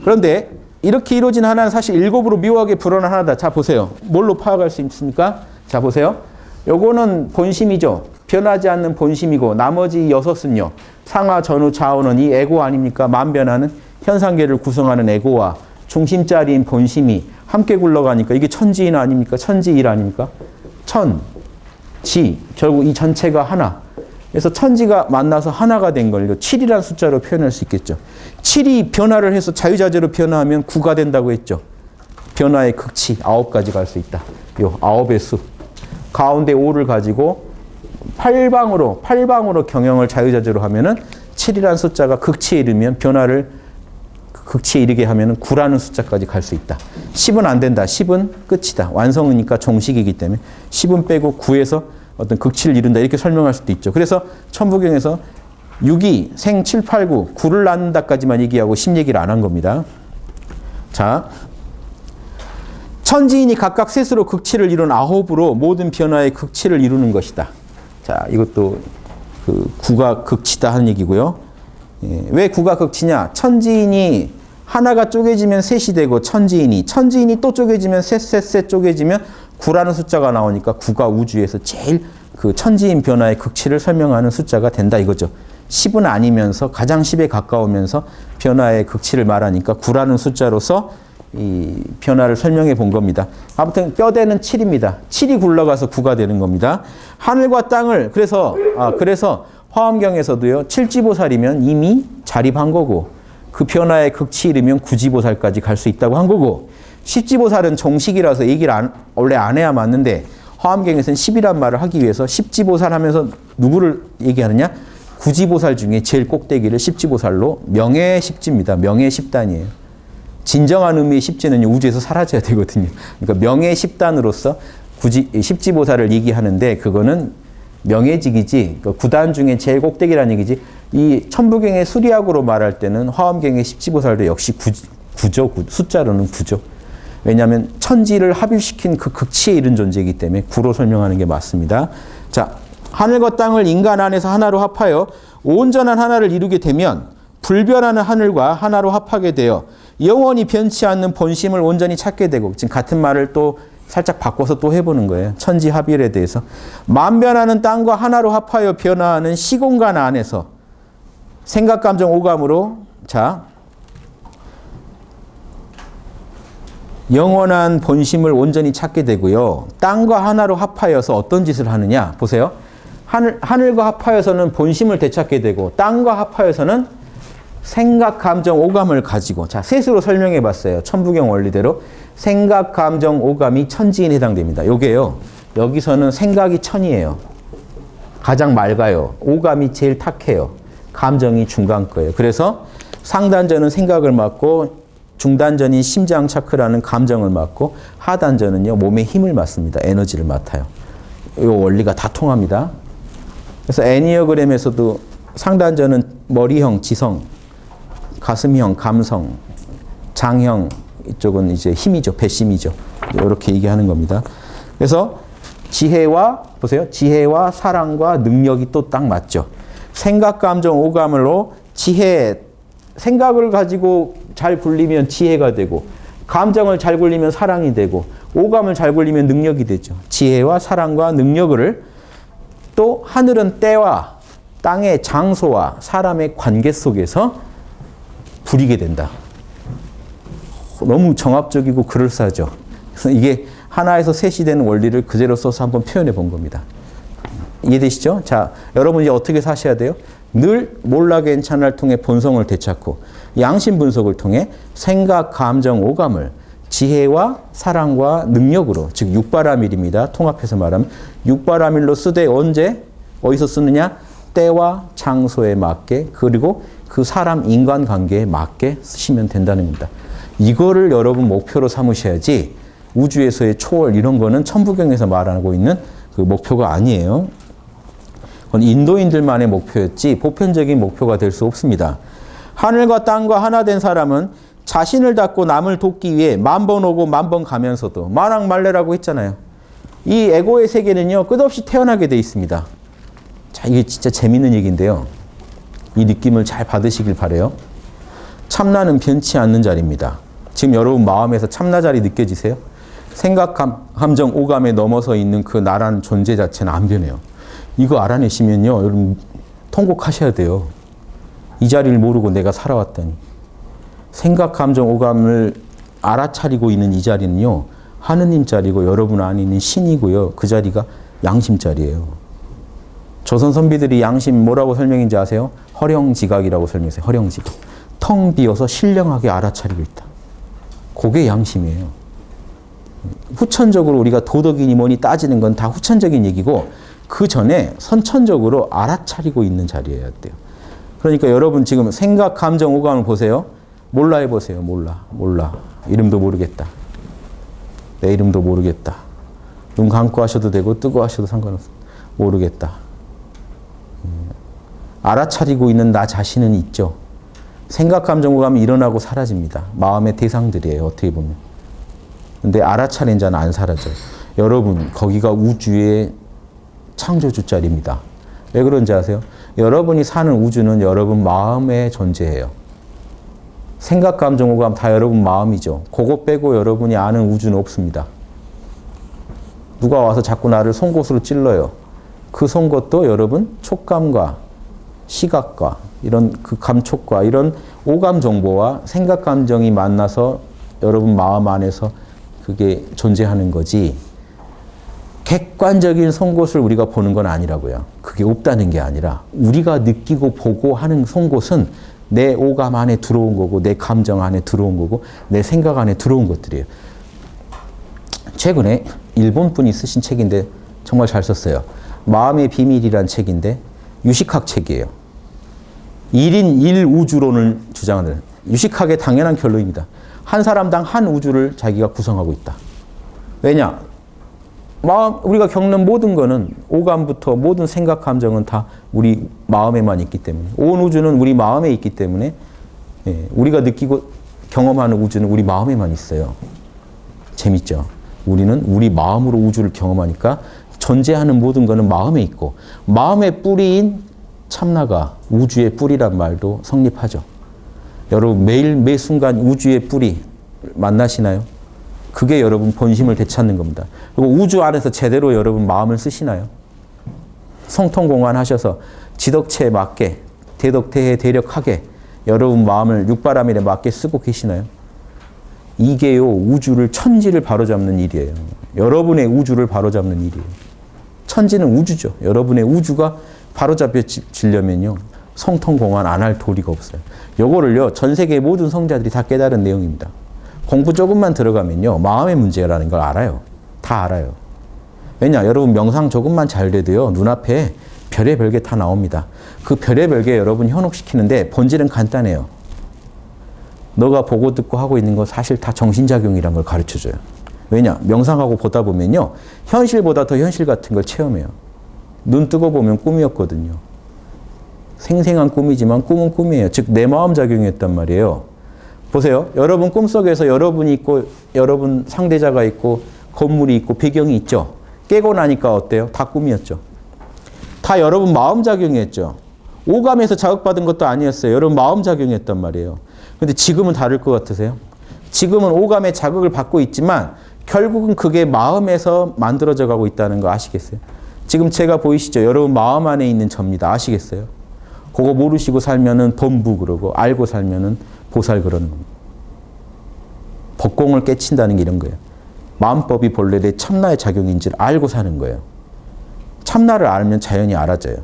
그런데 이렇게 이루어진 하나는 사실 일곱으로 묘하게 불어난 하나다. 자, 보세요. 뭘로 파악할 수 있습니까? 자, 보세요. 요거는 본심이죠. 변하지 않는 본심이고 나머지 여섯은요. 상하, 전후, 좌우는 이 에고 아닙니까? 만변하는 현상계를 구성하는 에고와 중심자리인 본심이 함께 굴러가니까 이게 천지인 아닙니까? 천지일 아닙니까? 천, 지, 결국 이 전체가 하나. 그래서 천지가 만나서 하나가 된 걸 7이라는 숫자로 표현할 수 있겠죠. 7이 변화를 해서 자유자재로 변화하면 9가 된다고 했죠. 변화의 극치 9까지 갈 수 있다. 요 9의 수. 가운데 5를 가지고 8방으로 경영을 자유자재로 하면은 7이라는 숫자가 극치에 이르면 변화를 극치에 이르게 하면은 9라는 숫자까지 갈 수 있다. 10은 안 된다. 10은 끝이다. 완성이니까 종식이기 때문에 10은 빼고 9에서 어떤 극치를 이룬다. 이렇게 설명할 수도 있죠. 그래서 천부경에서 6이 생 7, 8, 9, 9를 낳는다까지만 얘기하고 10 얘기를 안 한 겁니다. 자, 천지인이 각각 셋으로 극치를 이룬 9으로 모든 변화의 극치를 이루는 것이다. 자, 이것도 그 9가 극치다 하는 얘기고요. 예, 왜 9가 극치냐? 천지인이 하나가 쪼개지면 셋이 되고 천지인이 또 쪼개지면 셋 쪼개지면 9라는 숫자가 나오니까 9가 우주에서 제일 그 천지인 변화의 극치를 설명하는 숫자가 된다 이거죠. 10은 아니면서 가장 10에 가까우면서 변화의 극치를 말하니까 9라는 숫자로서 이 변화를 설명해 본 겁니다. 아무튼 뼈대는 7입니다. 7이 굴러가서 9가 되는 겁니다. 하늘과 땅을 그래서 화엄경에서도요. 7지보살이면 이미 자립한 거고 그 변화의 극치 이르면 9지보살까지 갈 수 있다고 한 거고 10지보살은 종식이라서 얘기를 원래 안 해야 맞는데 화엄경에서는 10이란 말을 하기 위해서 10지보살 하면서 누구를 얘기하느냐? 9지보살 중에 제일 꼭대기를 10지보살로 명예 10지입니다. 명예 10단이에요. 진정한 의미의 10지는 우주에서 사라져야 되거든요. 그러니까 명예 10단으로서 10지보살을 얘기하는데 그거는 명예직이지, 그 9단 중에 제일 꼭대기라는 얘기지. 이 천부경의 수리학으로 말할 때는 화엄경의 10지보살도 역시 9죠. 숫자로는 9죠. 왜냐하면 천지를 합일시킨 그 극치에 이른 존재이기 때문에 9로 설명하는 게 맞습니다. 자, 하늘과 땅을 인간 안에서 하나로 합하여 온전한 하나를 이루게 되면 불변하는 하늘과 하나로 합하게 되어 영원히 변치 않는 본심을 온전히 찾게 되고, 지금 같은 말을 또 살짝 바꿔서 또 해보는 거예요. 천지 합일에 대해서. 만변하는 땅과 하나로 합하여 변화하는 시공간 안에서 생각, 감정, 오감으로 자 영원한 본심을 온전히 찾게 되고요. 땅과 하나로 합하여서 어떤 짓을 하느냐 보세요. 하늘과 합하여서는 본심을 되찾게 되고 땅과 합하여서는 생각, 감정, 오감을 가지고 자 셋으로 설명해 봤어요. 천부경 원리대로 생각, 감정, 오감이 천지인에 해당됩니다. 요게요. 여기서는 생각이 천이에요. 가장 맑아요. 오감이 제일 탁해요. 감정이 중간 거예요. 그래서 상단전은 생각을 맡고 중단전인 심장 차크라는 감정을 맡고 하단전은요 몸의 힘을 맡습니다. 에너지를 맡아요. 이 원리가 다 통합니다. 그래서 애니어그램에서도 상단전은 머리형, 지성, 가슴형, 감성, 장형 이쪽은 이제 힘이죠, 배심이죠. 이렇게 얘기하는 겁니다. 그래서 지혜와 보세요, 지혜와 사랑과 능력이 또 딱 맞죠. 생각, 감정, 오감으로 지혜, 생각을 가지고 잘 굴리면 지혜가 되고 감정을 잘 굴리면 사랑이 되고 오감을 잘 굴리면 능력이 되죠. 지혜와 사랑과 능력을 또 하늘은 때와 땅의 장소와 사람의 관계 속에서 부리게 된다. 너무 정합적이고 그럴싸하죠. 그래서 이게 하나에서 셋이 되는 원리를 그대로 써서 한번 표현해 본 겁니다. 이해되시죠? 자, 여러분 이제 어떻게 사셔야 돼요? 늘 몰라 괜찮아를 통해 본성을 되찾고 양심 분석을 통해 생각, 감정, 오감을 지혜와 사랑과 능력으로 즉 육바라밀입니다. 통합해서 말하면 육바라밀로 쓰되 언제 어디서 쓰느냐? 때와 장소에 맞게 그리고 그 사람 인간관계에 맞게 쓰시면 된다는 겁니다. 이거를 여러분 목표로 삼으셔야지 우주에서의 초월 이런 거는 천부경에서 말하고 있는 그 목표가 아니에요. 그건 인도인들만의 목표였지 보편적인 목표가 될 수 없습니다. 하늘과 땅과 하나 된 사람은 자신을 닫고 남을 돕기 위해 만번 오고 만번 가면서도 만왕말래라고 했잖아요. 이 에고의 세계는요 끝없이 태어나게 돼 있습니다. 자, 이게 진짜 재밌는 얘기인데요. 이 느낌을 잘 받으시길 바라요. 참나는 변치 않는 자리입니다. 지금 여러분 마음에서 참나 자리 느껴지세요? 생각, 감정, 오감에 넘어서 있는 그 나라는 존재 자체는 안 변해요. 이거 알아내시면요, 여러분 통곡하셔야 돼요. 이 자리를 모르고 내가 살아왔다니. 생각, 감정, 오감을 알아차리고 있는 이 자리는요, 하느님 자리고 여러분 안에 있는 신이고요. 그 자리가 양심 자리예요. 조선 선비들이 양심 뭐라고 설명인지 아세요? 허령지각이라고 설명했어요. 허령지각. 텅 비어서 신령하게 알아차리고 있다. 그게 양심이에요. 후천적으로 우리가 도덕이니 뭐니 따지는 건 다 후천적인 얘기고 그 전에 선천적으로 알아차리고 있는 자리여야 돼요. 그러니까 여러분 지금 생각, 감정, 오감을 보세요. 몰라 해보세요. 몰라. 이름도 모르겠다. 내 이름도 모르겠다. 눈 감고 하셔도 되고 뜨고 하셔도 상관없습니다. 모르겠다. 알아차리고 있는 나 자신은 있죠. 생각, 감정, 오감이 일어나고 사라집니다. 마음의 대상들이에요. 어떻게 보면. 근데 알아차린 자는 안 사라져요. 여러분 거기가 우주의 창조주 자리입니다. 왜 그런지 아세요? 여러분이 사는 우주는 여러분 마음의 존재예요. 생각, 감정, 오감 다 여러분 마음이죠. 그거 빼고 여러분이 아는 우주는 없습니다. 누가 와서 자꾸 나를 송곳으로 찔러요. 그 송곳도 여러분 촉감과 시각과 이런 그 감촉과 이런 오감 정보와 생각, 감정이 만나서 여러분 마음 안에서 그게 존재하는 거지, 객관적인 송곳을 우리가 보는 건 아니라고요. 그게 없다는 게 아니라 우리가 느끼고 보고 하는 송곳은 내 오감 안에 들어온 거고 내 감정 안에 들어온 거고 내 생각 안에 들어온 것들이에요. 최근에 일본 분이 쓰신 책인데 정말 잘 썼어요. 마음의 비밀이란 책인데 유식학 책이에요. 1인 1우주론을 주장하는, 유식학의 당연한 결론입니다. 한 사람당 한 우주를 자기가 구성하고 있다. 왜냐? 우리가 겪는 모든 거는 오감부터 모든 생각, 감정은 다 우리 마음에만 있기 때문에, 온 우주는 우리 마음에 있기 때문에, 우리가 느끼고 경험하는 우주는 우리 마음에만 있어요. 재밌죠? 우리는 우리 마음으로 우주를 경험하니까 존재하는 모든 거는 마음에 있고, 마음의 뿌리인 참나가 우주의 뿌리란 말도 성립하죠. 여러분 매일 매 순간 우주의 뿌리 만나시나요? 그게 여러분 본심을 되찾는 겁니다. 그리고 우주 안에서 제대로 여러분 마음을 쓰시나요? 성통공안 하셔서 지덕체에 맞게 대덕태에 대력하게 여러분 마음을 육바라밀에 맞게 쓰고 계시나요? 이게요, 우주를, 천지를 바로잡는 일이에요. 여러분의 우주를 바로잡는 일이에요. 천지는 우주죠. 여러분의 우주가 바로잡혀지려면요, 성통공안 안 할 도리가 없어요. 요거를요, 전 세계 모든 성자들이 다 깨달은 내용입니다. 공부 조금만 들어가면요, 마음의 문제라는 걸 알아요. 다 알아요. 왜냐? 여러분 명상 조금만 잘 돼도요, 눈앞에 별의 별게 다 나옵니다. 그 별의 별게 여러분 현혹시키는데 본질은 간단해요. 너가 보고 듣고 하고 있는 거 사실 다 정신작용이라는 걸 가르쳐줘요. 왜냐? 명상하고 보다 보면요, 현실보다 더 현실 같은 걸 체험해요. 눈 뜨고 보면 꿈이었거든요. 생생한 꿈이지만 꿈은 꿈이에요. 즉 내 마음 작용이었단 말이에요. 보세요. 여러분 꿈속에서 여러분이 있고 여러분 상대자가 있고 건물이 있고 배경이 있죠. 깨고 나니까 어때요? 다 꿈이었죠. 다 여러분 마음 작용이었죠. 오감에서 자극받은 것도 아니었어요. 여러분 마음 작용이었단 말이에요. 근데 지금은 다를 것 같으세요? 지금은 오감의 자극을 받고 있지만 결국은 그게 마음에서 만들어져 가고 있다는 거 아시겠어요? 지금 제가 보이시죠? 여러분 마음 안에 있는 접니다. 아시겠어요? 그거 모르시고 살면은 범부 그러고 알고 살면은 보살 그러는 겁니다. 법공을 깨친다는 게 이런 거예요. 마음법이 본래 내 참나의 작용인지를 알고 사는 거예요. 참나를 알면 자연히 알아져요.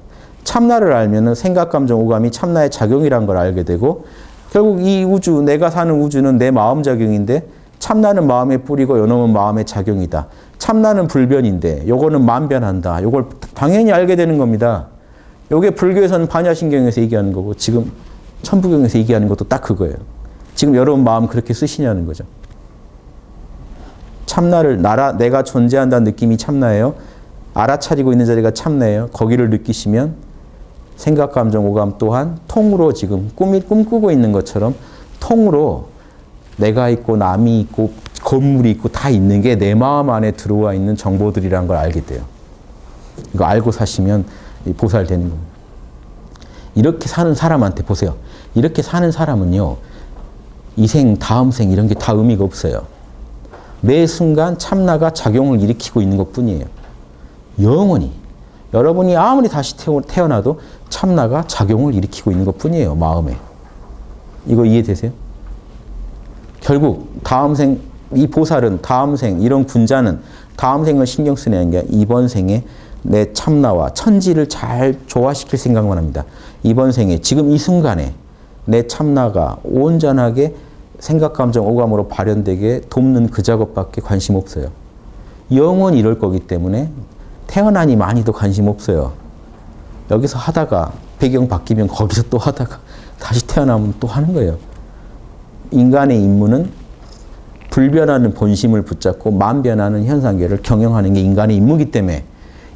참나를 알면은 생각, 감정, 오감이 참나의 작용이란 걸 알게 되고, 결국 이 우주, 내가 사는 우주는 내 마음 작용인데 참나는 마음의 뿌리고 요놈은 마음의 작용이다. 참나는 불변인데 요거는 만변한다. 요걸 당연히 알게 되는 겁니다. 요게 불교에서는 반야신경에서 얘기하는 거고 지금 천부경에서 얘기하는 것도 딱 그거예요. 지금 여러분 마음 그렇게 쓰시냐는 거죠. 참나를, 내가 존재한다는 느낌이 참나예요. 알아차리고 있는 자리가 참나예요. 거기를 느끼시면 생각, 감정, 오감 또한 통으로 지금 꿈꾸고 있는 것처럼 통으로 내가 있고 남이 있고 건물이 있고 다 있는 게 내 마음 안에 들어와 있는 정보들이라는 걸 알게 돼요. 이거 알고 사시면 보살 되는 겁니다. 이렇게 사는 사람한테 보세요. 이렇게 사는 사람은요. 이 생, 다음 생 이런 게 다 의미가 없어요. 매 순간 참나가 작용을 일으키고 있는 것뿐이에요. 영원히. 여러분이 아무리 다시 태어나도 참나가 작용을 일으키고 있는 것뿐이에요. 마음에. 이거 이해되세요? 결국 다음 생, 이 보살은 다음 생, 이런 군자는 다음 생을 신경 쓰는 게 이번 생에 내 참나와 천지를 잘 조화시킬 생각만 합니다. 이번 생에 지금 이 순간에 내 참나가 온전하게 생각, 감정, 오감으로 발현되게 돕는 그 작업밖에 관심 없어요. 영원히 이럴 거기 때문에 태어나니 많이도 관심 없어요. 여기서 하다가 배경 바뀌면 거기서 또 하다가 다시 태어나면 또 하는 거예요. 인간의 임무는 불변하는 본심을 붙잡고 만변하는 현상계를 경영하는 게 인간의 임무이기 때문에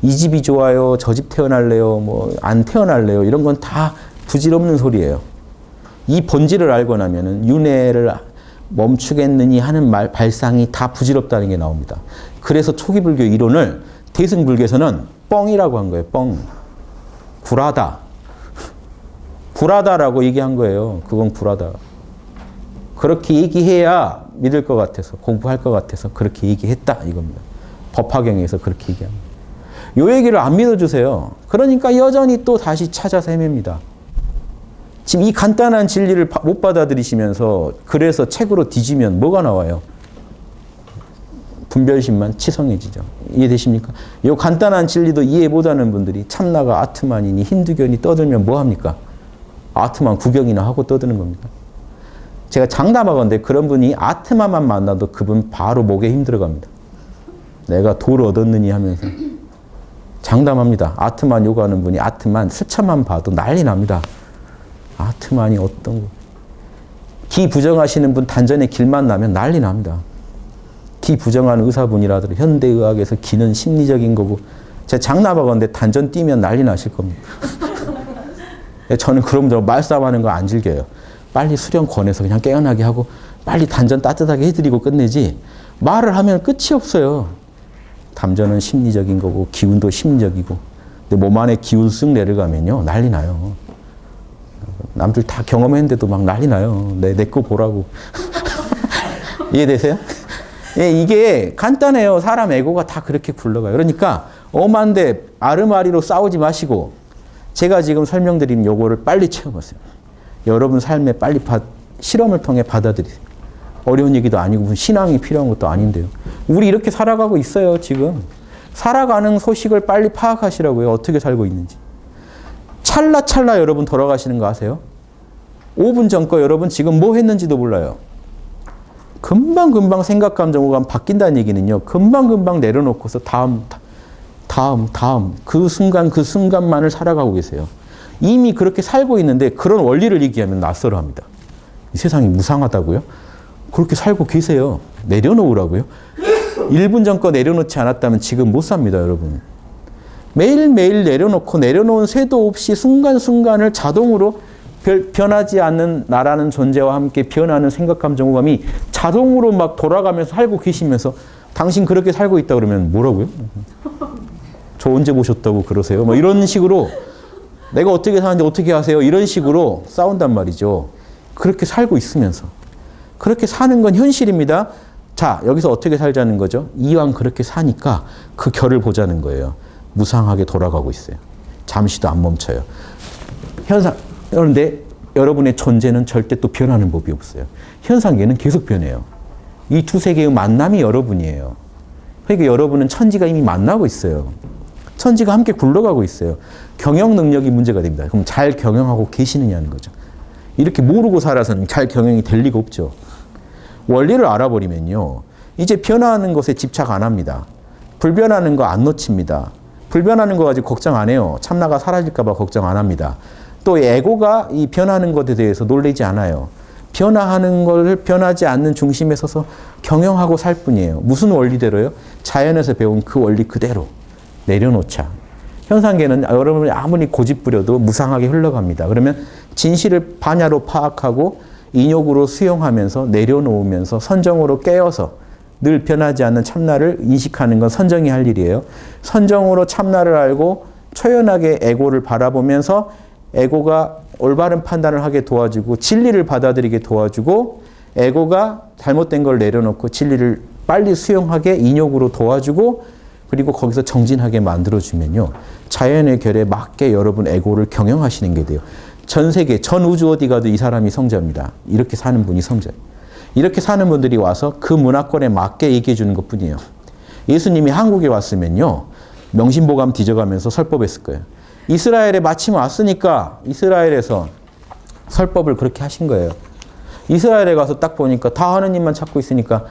이 집이 좋아요, 저 집 태어날래요, 뭐 안 태어날래요 이런 건 다 부질없는 소리예요. 이 본질을 알고 나면은 윤회를 멈추겠느니 하는 발상이 다 부질없다는 게 나옵니다. 그래서 초기 불교 이론을 대승불교에서는 뻥이라고 한 거예요. 뻥. 구라다. 구라다라고 얘기한 거예요. 그건 구라다. 그렇게 얘기해야 믿을 것 같아서 공부할 것 같아서 그렇게 얘기했다 이겁니다. 법화경에서 그렇게 얘기합니다. 요 얘기를 안 믿어주세요. 그러니까 여전히 또 다시 찾아서 헤맵니다. 지금 이 간단한 진리를 못 받아들이시면서 그래서 책으로 뒤지면 뭐가 나와요? 분별심만 치성해지죠. 이해되십니까? 이 간단한 진리도 이해 못하는 분들이 참나가 아트만이니 힌두교니 떠들면 뭐합니까? 아트만 구경이나 하고 떠드는 겁니다. 제가 장담하건대 그런 분이 아트만만 만나도 그분 바로 목에 힘들어갑니다. 내가 도를 얻었느니 하면서 장담합니다. 아트만 요구하는 분이 아트만 수차만 봐도 난리 납니다. 아트만이 어떤 거. 기 부정하시는 분 단전에 길만 나면 난리 납니다. 기 부정하는 의사분이라도 현대의학에서 기는 심리적인 거고 제가 장담하건대 단전 뛰면 난리 나실 겁니다. 저는 그런 분들 말싸움하는 거 안 즐겨요. 빨리 수련 권해서 그냥 깨어나게 하고 빨리 단전 따뜻하게 해드리고 끝내지 말을 하면 끝이 없어요. 담전은 심리적인 거고 기운도 심리적이고 근데 몸 안에 기운 쓱 내려가면요 난리 나요. 남들 다 경험했는데도 막 난리 나요. 내 거 보라고. 이해되세요? 예, 이게 간단해요. 사람 에고가 다 그렇게 굴러가요. 그러니까 엄한데 아르마리로 싸우지 마시고 제가 지금 설명드린 요거를 빨리 채워보세요. 여러분 삶에 빨리 실험을 통해 받아들이세요. 어려운 얘기도 아니고 무슨 신앙이 필요한 것도 아닌데요. 우리 이렇게 살아가고 있어요. 지금. 살아가는 소식을 빨리 파악하시라고요. 어떻게 살고 있는지. 찰나찰나 여러분 돌아가시는 거 아세요? 5분 전 거 여러분 지금 뭐 했는지도 몰라요. 금방금방 생각, 감정, 오감 바뀐다는 얘기는요. 금방금방 내려놓고서 다음 그 순간만을 살아가고 계세요. 이미 그렇게 살고 있는데 그런 원리를 얘기하면 낯설어합니다. 이 세상이 무상하다고요? 그렇게 살고 계세요. 내려놓으라고요? 1분 전 거 내려놓지 않았다면 지금 못 삽니다, 여러분. 매일매일 내려놓고 내려놓은 쇠도 없이 순간순간을 자동으로 변하지 않는 나라는 존재와 함께 변하는 생각, 감정, 오감이 자동으로 막 돌아가면서 살고 계시면서 당신 그렇게 살고 있다 그러면 뭐라고요? 저 언제 보셨다고 그러세요? 뭐 이런 식으로 내가 어떻게 사는데 어떻게 하세요? 이런 식으로 싸운단 말이죠. 그렇게 살고 있으면서. 그렇게 사는 건 현실입니다. 자, 여기서 어떻게 살자는 거죠? 이왕 그렇게 사니까 그 결을 보자는 거예요. 무상하게 돌아가고 있어요. 잠시도 안 멈춰요. 그런데 여러분의 존재는 절대 또 변하는 법이 없어요. 현상계는 계속 변해요. 이 두 세계의 만남이 여러분이에요. 그러니까 여러분은 천지가 이미 만나고 있어요. 천지가 함께 굴러가고 있어요. 경영 능력이 문제가 됩니다. 그럼 잘 경영하고 계시느냐는 거죠. 이렇게 모르고 살아서는 잘 경영이 될 리가 없죠. 원리를 알아버리면요. 이제 변화하는 것에 집착 안 합니다. 불변하는 거 안 놓칩니다. 불변하는 거 가지고 걱정 안 해요. 참나가 사라질까 봐 걱정 안 합니다. 또 에고가 이 변하는 것에 대해서 놀라지 않아요. 변화하는 걸 변하지 않는 중심에 서서 경영하고 살 뿐이에요. 무슨 원리대로요? 자연에서 배운 그 원리 그대로 내려놓자. 현상계는 여러분이 아무리 고집부려도 무상하게 흘러갑니다. 그러면 진실을 반야로 파악하고 인욕으로 수용하면서 내려놓으면서 선정으로 깨어서 늘 변하지 않는 참나를 인식하는 건 선정이 할 일이에요. 선정으로 참나를 알고 초연하게 에고를 바라보면서 에고가 올바른 판단을 하게 도와주고 진리를 받아들이게 도와주고 에고가 잘못된 걸 내려놓고 진리를 빨리 수용하게 인욕으로 도와주고 그리고 거기서 정진하게 만들어주면요. 자연의 결에 맞게 여러분 에고를 경영하시는 게 돼요. 전 세계, 전 우주 어디 가도 이 사람이 성자입니다. 이렇게 사는 분이 성자예요. 이렇게 사는 분들이 와서 그 문화권에 맞게 얘기해 주는 것 뿐이에요. 예수님이 한국에 왔으면요. 명심보감 뒤져가면서 설법했을 거예요. 이스라엘에 마침 왔으니까 이스라엘에서 설법을 그렇게 하신 거예요. 이스라엘에 가서 딱 보니까 다 하느님만 찾고 있으니까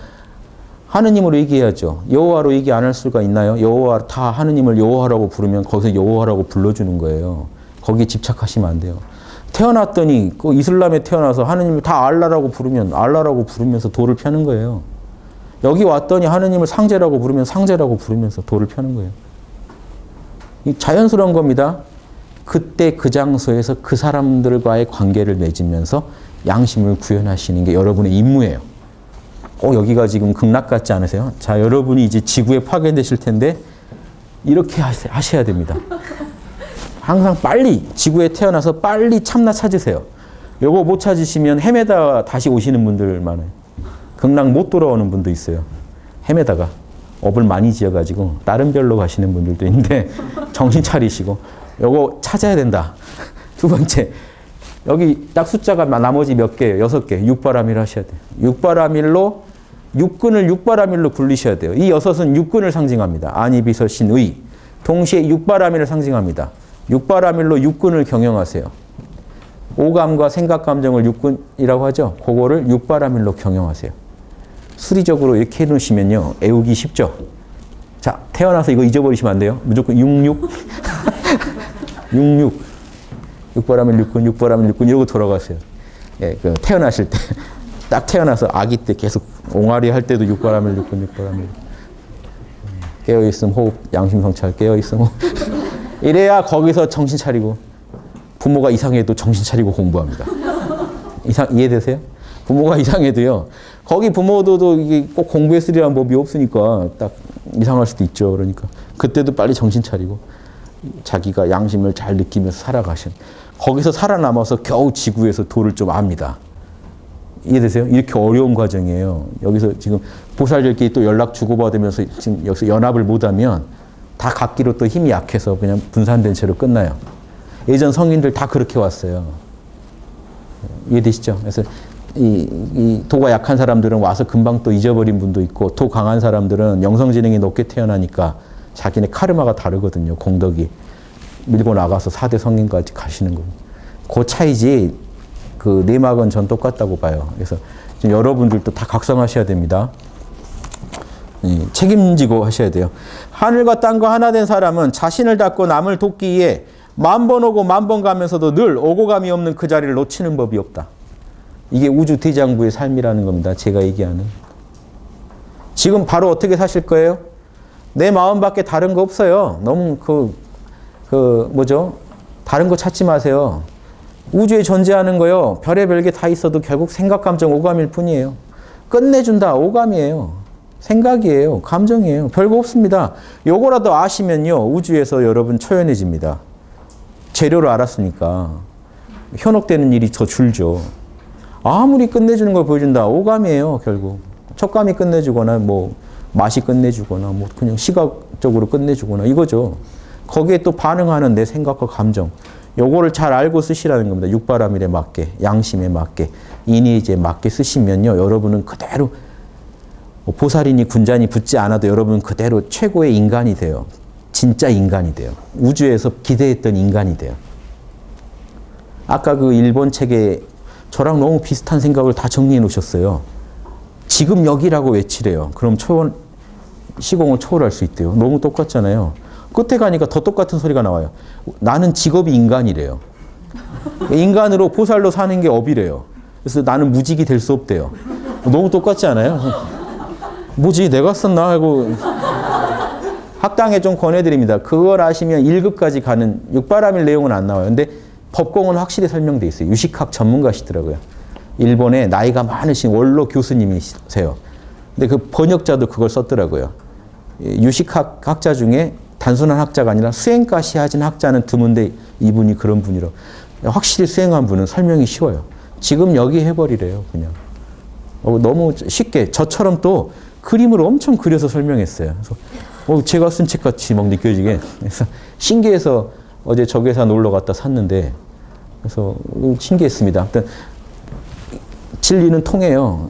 하느님으로 얘기해야죠. 여호와로 얘기 안 할 수가 있나요? 여호와 다 하느님을 여호와라고 부르면 거기서 여호와라고 불러주는 거예요. 거기에 집착하시면 안 돼요. 태어났더니 그 이슬람에 태어나서 하느님을 다 알라라고 부르면 알라라고 부르면서 돌을 펴는 거예요. 여기 왔더니 하느님을 상제라고 부르면 상제라고 부르면서 돌을 펴는 거예요. 이 자연스러운 겁니다. 그때 그 장소에서 그 사람들과의 관계를 맺으면서 양심을 구현하시는 게 여러분의 임무예요. 여기가 지금 극락 같지 않으세요? 자, 여러분이 이제 지구에 파견되실 텐데 이렇게 하셔야 됩니다. 항상 빨리 지구에 태어나서 빨리 참나 찾으세요. 요거 못 찾으시면 헤매다 다시 오시는 분들 많아요. 극락 못 돌아오는 분도 있어요. 헤매다가 업을 많이 지어가지고 다른 별로 가시는 분들도 있는데 정신 차리시고 요거 찾아야 된다. 두 번째, 여기 딱 숫자가 나머지 몇 개예요? 6개. 육바라밀 하셔야 돼요. 육바라밀로 육근을 육바라밀로 굴리셔야 돼요. 이 6은 육근을 상징합니다. 아니비서신의. 동시에 육바라밀을 상징합니다. 육바라밀로 육근을 경영하세요. 오감과 생각, 감정을 육근이라고 하죠. 그거를 육바라밀로 경영하세요. 수리적으로 이렇게 해놓으시면요. 애우기 쉽죠. 자, 태어나서 이거 잊어버리시면 안 돼요. 무조건 66. 66. 육바라밀 육근, 육바라밀 육근 이러고 돌아가세요. 예, 그 태어나실 때. 딱 태어나서 아기 때 계속 옹알이 할 때도 육바라밀 육근, 육바라밀. 깨어있음, 호흡, 양심 성찰, 깨어있음, 호흡. 이래야 거기서 정신 차리고 부모가 이상해도 정신 차리고 공부합니다. 이해되세요? 부모가 이상해도요. 거기 부모도 이게 꼭 공부했으리라는 법이 없으니까 딱 이상할 수도 있죠. 그러니까 그때도 빨리 정신 차리고 자기가 양심을 잘 느끼면서 살아가신 거기서 살아남아서 겨우 지구에서 도를 좀 압니다. 이해되세요? 이렇게 어려운 과정이에요. 여기서 지금 보살들끼리 또 연락 주고받으면서 지금 여기서 연합을 못하면 다 각기로 또 힘이 약해서 그냥 분산된 채로 끝나요. 예전 성인들 다 그렇게 왔어요. 이해되시죠? 그래서 이 도가 약한 사람들은 와서 금방 또 잊어버린 분도 있고 도 강한 사람들은 영성지능이 높게 태어나니까 자기네 카르마가 다르거든요. 공덕이. 밀고 나가서 4대 성인까지 가시는 겁니다. 그 차이지 그 내막은 전 똑같다고 봐요. 그래서 지금 여러분들도 다 각성하셔야 됩니다. 책임지고 하셔야 돼요. 하늘과 땅과 하나 된 사람은 자신을 닫고 남을 돕기에 1000번 오고 1000번 가면서도 늘 오고 감이 없는 그 자리를 놓치는 법이 없다. 이게 우주 대장부의 삶이라는 겁니다. 제가 얘기하는. 지금 바로 어떻게 사실 거예요? 내 마음밖에 다른 거 없어요. 너무 다른 거 찾지 마세요. 우주에 존재하는 거요. 별의별 게 다 있어도 결국 생각, 감정, 오감일 뿐이에요. 끝내준다. 오감이에요. 생각이에요. 감정이에요. 별거 없습니다. 요거라도 아시면요. 우주에서 여러분 초연해집니다. 재료를 알았으니까. 현혹되는 일이 더 줄죠. 아무리 끝내주는 걸 보여준다. 오감이에요. 결국. 촉감이 끝내주거나 뭐 맛이 끝내주거나 뭐 그냥 시각적으로 끝내주거나 이거죠. 거기에 또 반응하는 내 생각과 감정. 요거를 잘 알고 쓰시라는 겁니다. 육바라밀에 맞게, 양심에 맞게, 인의지에 맞게 쓰시면요. 여러분은 그대로 보살이니 군자니 붙지 않아도 여러분은 그대로 최고의 인간이 돼요. 진짜 인간이 돼요. 우주에서 기대했던 인간이 돼요. 아까 그 일본 책에 저랑 너무 비슷한 생각을 다 정리해 놓으셨어요. 지금 여기라고 외치래요. 그럼 시공을 초월할 수 있대요. 너무 똑같잖아요. 끝에 가니까 더 똑같은 소리가 나와요. 나는 직업이 인간이래요. 인간으로 보살로 사는 게 업이래요. 그래서 나는 무직이 될 수 없대요. 너무 똑같지 않아요? 뭐지? 내가 썼나? 하고 학당에 좀 권해드립니다. 그걸 아시면 1급까지 가는 육바라밀 내용은 안 나와요. 근데 법공은 확실히 설명돼 있어요. 유식학 전문가시더라고요. 일본에 나이가 많으신 원로 교수님이세요. 근데 그 번역자도 그걸 썼더라고요. 유식학 학자 중에 단순한 학자가 아니라 수행가시 하신 학자는 드문데 이분이 그런 분이라. 확실히 수행한 분은 설명이 쉬워요. 지금 여기 해버리래요, 그냥. 너무 쉽게. 저처럼 또 그림을 엄청 그려서 설명했어요. 그래서 제가 쓴 책 같이 막 느껴지게. 그래서 신기해서 어제 저계사 놀러 갔다 샀는데, 그래서 신기했습니다. 아무튼 진리는 통해요.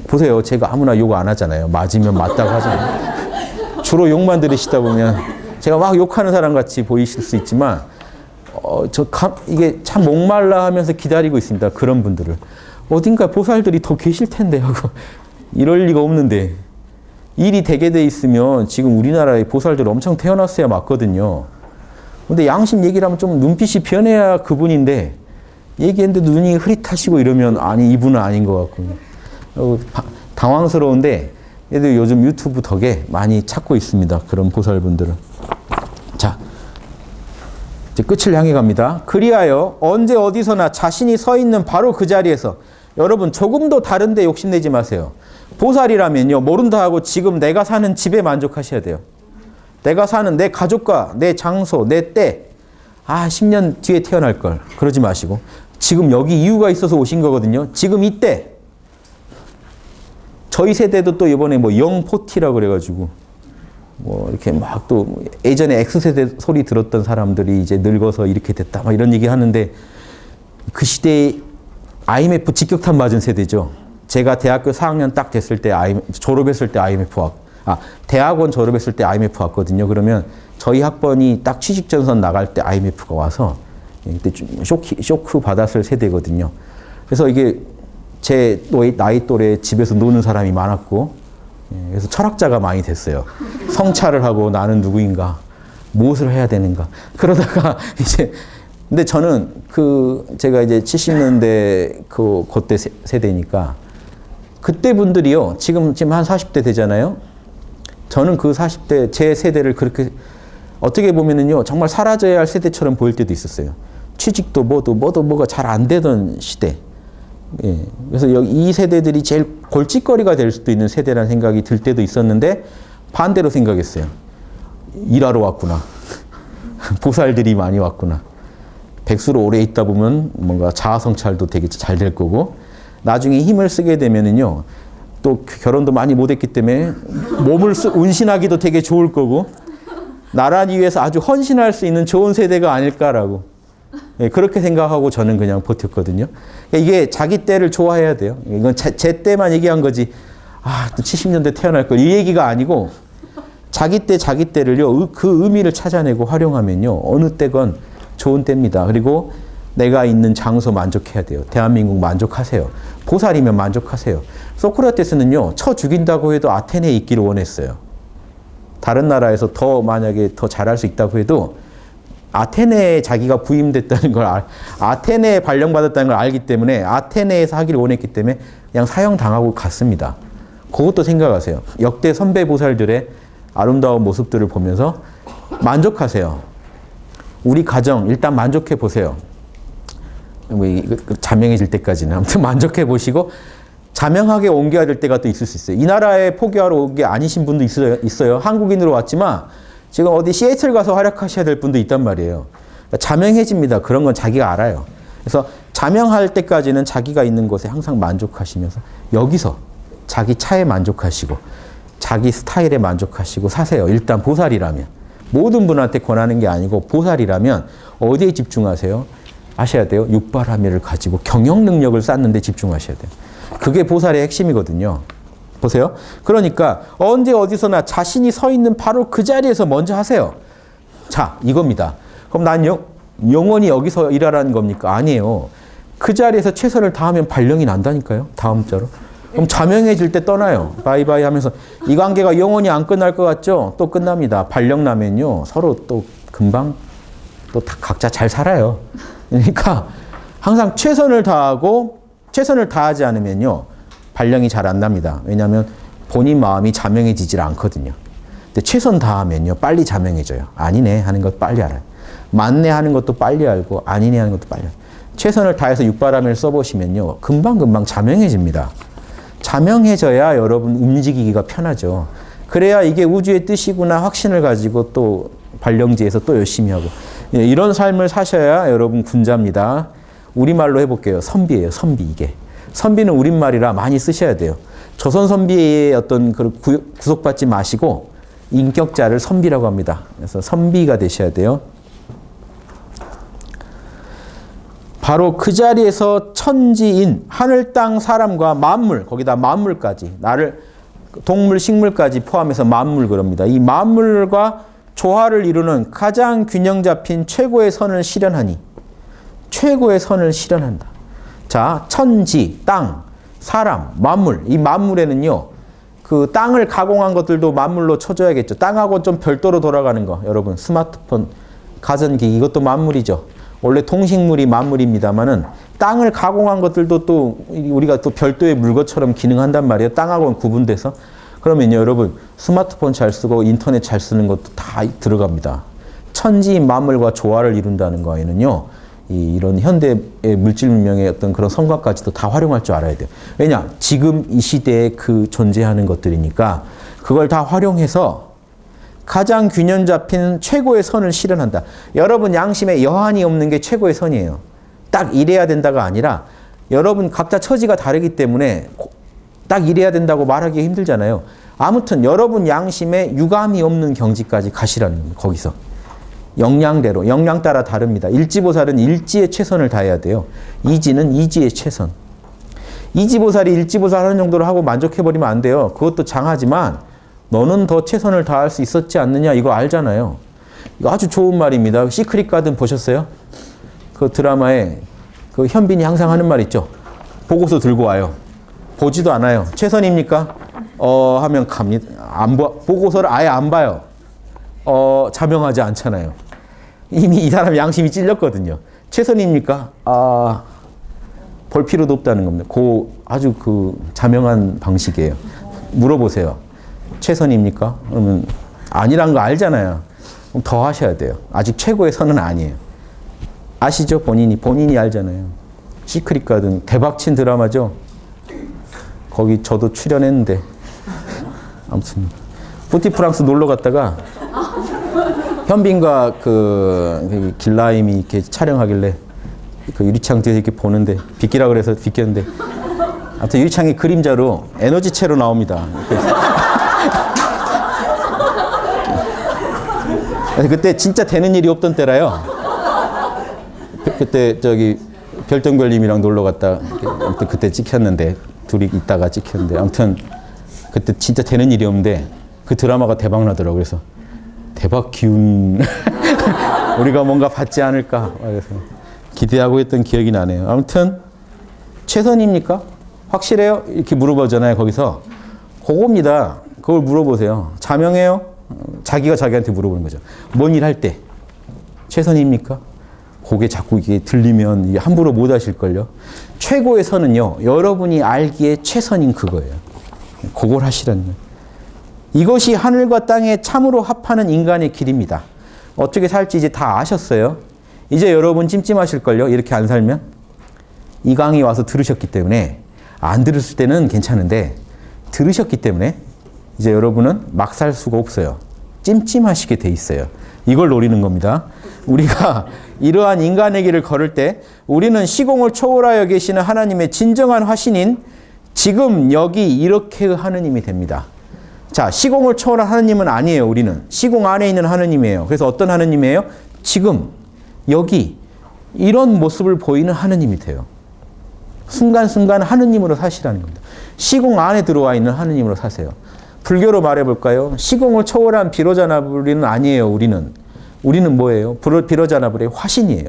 보세요. 제가 아무나 욕 안 하잖아요. 맞으면 맞다고 하잖아요. 주로 욕만 들으시다 보면 제가 막 욕하는 사람 같이 보이실 수 있지만 이게 참 목말라 하면서 기다리고 있습니다. 그런 분들을. 어딘가 보살들이 더 계실 텐데 하고 이럴 리가 없는데 일이 되게 돼 있으면 지금 우리나라에 보살들 엄청 태어났어야 맞거든요. 근데 양심 얘기를 하면 좀 눈빛이 변해야 그분인데 얘기했는데 눈이 흐릿하시고 이러면 아니 이분은 아닌 것 같고 당황스러운데 얘들 요즘 유튜브 덕에 많이 찾고 있습니다. 그런 보살분들은. 자, 이제 끝을 향해 갑니다. 그리하여 언제 어디서나 자신이 서 있는 바로 그 자리에서 여러분 조금도 다른데 욕심내지 마세요. 보살이라면요 모른다 하고 지금 내가 사는 집에 만족하셔야 돼요. 내가 사는 내 가족과 내 장소, 내 때 10년 뒤에 태어날 걸 그러지 마시고 지금 여기 이유가 있어서 오신 거거든요. 지금 이때 저희 세대도 또 이번에 영포티라고 그래가지고 이렇게 막 또 예전에 X세대 소리 들었던 사람들이 이제 늙어서 이렇게 됐다 막 이런 얘기 하는데 그 시대에 IMF 직격탄 맞은 세대죠. 제가 대학교 4학년 딱 됐을 때 졸업했을 때 대학원 졸업했을 때 IMF 왔거든요. 그러면 저희 학번이 딱 취직전선 나갈 때 IMF가 와서 그때 좀 쇼크 받았을 세대거든요. 그래서 이게 제 나이 또래 집에서 노는 사람이 많았고 그래서 철학자가 많이 됐어요. 성찰을 하고 나는 누구인가, 무엇을 해야 되는가. 그러다가 이제 근데 저는 제가 이제 70년대 그때 세대니까 그때 분들이요. 지금 한 40대 되잖아요. 저는 그 40대 제 세대를 그렇게 어떻게 보면은요. 정말 사라져야 할 세대처럼 보일 때도 있었어요. 취직도 뭐가 잘 안 되던 시대. 예. 그래서 이 세대들이 제일 골칫거리가 될 수도 있는 세대라는 생각이 들 때도 있었는데 반대로 생각했어요. 일하러 왔구나. 보살들이 많이 왔구나. 백수로 오래 있다 보면 뭔가 자아성찰도 되게 잘 될 거고 나중에 힘을 쓰게 되면은요. 또 결혼도 많이 못했기 때문에 몸을 운신하기도 되게 좋을 거고 나라를 위해서 아주 헌신할 수 있는 좋은 세대가 아닐까라고 그렇게 생각하고 저는 그냥 버텼거든요. 이게 자기 때를 좋아해야 돼요. 이건 제 때만 얘기한 거지. 또 70년대 태어날 걸 이 얘기가 아니고 자기 때를요. 그 의미를 찾아내고 활용하면요. 어느 때건 좋은 때입니다. 그리고 내가 있는 장소 만족해야 돼요. 대한민국 만족하세요. 보살이면 만족하세요. 소크라테스는요. 쳐 죽인다고 해도 아테네에 있기를 원했어요. 다른 나라에서 만약에 더 잘할 수 있다고 해도 아테네에 자기가 부임됐다는 걸 아테네에 발령받았다는 걸 알기 때문에 아테네에서 하기를 원했기 때문에 그냥 사형당하고 갔습니다. 그것도 생각하세요. 역대 선배 보살들의 아름다운 모습들을 보면서 만족하세요. 우리 가정 일단 만족해 보세요. 자명해질 때까지는 아무튼 만족해 보시고 자명하게 옮겨야 될 때가 또 있을 수 있어요. 이 나라에 포기하러 온 게 아니신 분도 있어요. 한국인으로 왔지만 지금 어디 시애틀 가서 활약하셔야 될 분도 있단 말이에요. 그러니까 자명해집니다. 그런 건 자기가 알아요. 그래서 자명할 때까지는 자기가 있는 곳에 항상 만족하시면서 여기서 자기 차에 만족하시고 자기 스타일에 만족하시고 사세요. 일단 보살이라면. 모든 분한테 권하는 게 아니고 보살이라면 어디에 집중하세요? 아셔야 돼요. 육바라밀을 가지고 경영 능력을 쌓는 데 집중하셔야 돼요. 그게 보살의 핵심이거든요. 보세요. 그러니까 언제 어디서나 자신이 서 있는 바로 그 자리에서 먼저 하세요. 자, 이겁니다. 그럼 난 영원히 여기서 일하라는 겁니까? 아니에요. 그 자리에서 최선을 다하면 발령이 난다니까요. 다음 자로. 그럼 자명해질 때 떠나요. 바이바이 하면서 이 관계가 영원히 안 끝날 것 같죠? 또 끝납니다. 발령 나면요. 서로 또 금방 또 다 각자 잘 살아요. 그러니까 항상 최선을 다하고 최선을 다하지 않으면요. 발령이 잘 안 납니다. 왜냐하면 본인 마음이 자명해지질 않거든요. 근데 최선 다하면요. 빨리 자명해져요. 아니네 하는 것 빨리 알아요. 맞네 하는 것도 빨리 알고 아니네 하는 것도 빨리 알아요. 최선을 다해서 육바람을 써보시면요. 금방금방 자명해집니다. 자명해져야 여러분 움직이기가 편하죠. 그래야 이게 우주의 뜻이구나 확신을 가지고 또 발령지에서 또 열심히 하고 예, 이런 삶을 사셔야 여러분 군자입니다. 우리말로 해볼게요. 선비예요. 선비 이게. 선비는 우리말이라 많이 쓰셔야 돼요. 조선 선비의 어떤 그 구속받지 마시고 인격자를 선비라고 합니다. 그래서 선비가 되셔야 돼요. 바로 그 자리에서 천지인 하늘 땅 사람과 만물 거기다 만물까지 나를 동물 식물까지 포함해서 만물 그럽니다. 이 만물과 조화를 이루는 가장 균형 잡힌 최고의 선을 실현하니 최고의 선을 실현한다. 자, 천지, 땅, 사람, 만물. 이 만물에는요. 그 땅을 가공한 것들도 만물로 쳐줘야겠죠. 땅하고 좀 별도로 돌아가는 거. 여러분 스마트폰, 가전기 이것도 만물이죠. 원래 동식물이 만물입니다만은 땅을 가공한 것들도 또 우리가 또 별도의 물것처럼 기능한단 말이에요. 땅하고는 구분돼서. 그러면 여러분 스마트폰 잘 쓰고 인터넷 잘 쓰는 것도 다 들어갑니다. 천지 만물과 조화를 이룬다는 거에는요. 이런 현대의 물질 문명의 어떤 그런 성과까지도 다 활용할 줄 알아야 돼요. 왜냐? 지금 이 시대에 그 존재하는 것들이니까 그걸 다 활용해서 가장 균형 잡힌 최고의 선을 실현한다. 여러분 양심에 여한이 없는 게 최고의 선이에요. 딱 이래야 된다가 아니라 여러분 각자 처지가 다르기 때문에 딱 이래야 된다고 말하기 힘들잖아요. 아무튼 여러분 양심에 유감이 없는 경지까지 가시라는 거예요. 거기서. 역량대로. 역량 따라 다릅니다. 일지보살은 일지의 최선을 다해야 돼요. 이지는 이지의 최선. 이지보살이 일지보살 하는 정도로 하고 만족해버리면 안 돼요. 그것도 장하지만 너는 더 최선을 다할 수 있었지 않느냐 이거 알잖아요. 이거 아주 좋은 말입니다. 시크릿 가든 보셨어요? 그 드라마에 그 현빈이 항상 하는 말 있죠. 보고서 들고 와요. 보지도 않아요. 최선입니까? 하면 갑니다. 보고서를 아예 안 봐요. 자명하지 않잖아요. 이미 이 사람 양심이 찔렸거든요. 최선입니까? 볼 필요도 없다는 겁니다. 아주 그 자명한 방식이에요. 물어보세요. 최선입니까? 그러면 아니란 거 알잖아요. 그럼 더 하셔야 돼요. 아직 최고의 선은 아니에요. 아시죠? 본인이 알잖아요. 시크릿 가든 대박친 드라마죠. 거기 저도 출연했는데 아무튼 푸티프랑스 놀러 갔다가 현빈과 그 길라임이 이렇게 촬영하길래 그 유리창 뒤에서 이렇게 보는데 비키라 그래서 비켰는데 아무튼 유리창이 그림자로 에너지체로 나옵니다. 그때 진짜 되는 일이 없던 때라요. 그때 저기 별똥별님이랑 놀러 갔다 아무튼 그때 찍혔는데 둘이 있다가 찍혔는데 아무튼 그때 진짜 되는 일이 없는데 그 드라마가 대박 나더라고요. 그래서 대박 기운 우리가 뭔가 받지 않을까 그래서 기대하고 있던 기억이 나네요. 아무튼 최선입니까? 확실해요? 이렇게 물어보잖아요. 거기서 그겁니다. 그걸 물어보세요. 자명해요? 자기가 자기한테 물어보는 거죠. 뭔 일 할 때 최선입니까? 그게 자꾸 이게 들리면 함부로 못 하실걸요. 최고의 선은요. 여러분이 알기에 최선인 그거예요. 그걸 하시라는 거예요. 이것이 하늘과 땅에 참으로 합하는 인간의 길입니다. 어떻게 살지 이제 다 아셨어요. 이제 여러분 찜찜하실걸요. 이렇게 안 살면. 이 강의 와서 들으셨기 때문에 안 들었을 때는 괜찮은데 들으셨기 때문에 이제 여러분은 막 살 수가 없어요. 찜찜하시게 돼 있어요. 이걸 노리는 겁니다. 우리가 이러한 인간의 길을 걸을 때 우리는 시공을 초월하여 계시는 하나님의 진정한 화신인 지금 여기 이렇게의 하느님이 됩니다. 자, 시공을 초월한 하느님은 아니에요. 우리는 시공 안에 있는 하느님이에요. 그래서 어떤 하느님이에요? 지금 여기 이런 모습을 보이는 하느님이 돼요. 순간순간 하느님으로 사시라는 겁니다. 시공 안에 들어와 있는 하느님으로 사세요. 불교로 말해볼까요? 시공을 초월한 비로자나불이는 아니에요. 우리는 뭐예요? 비로자나불의 화신이에요.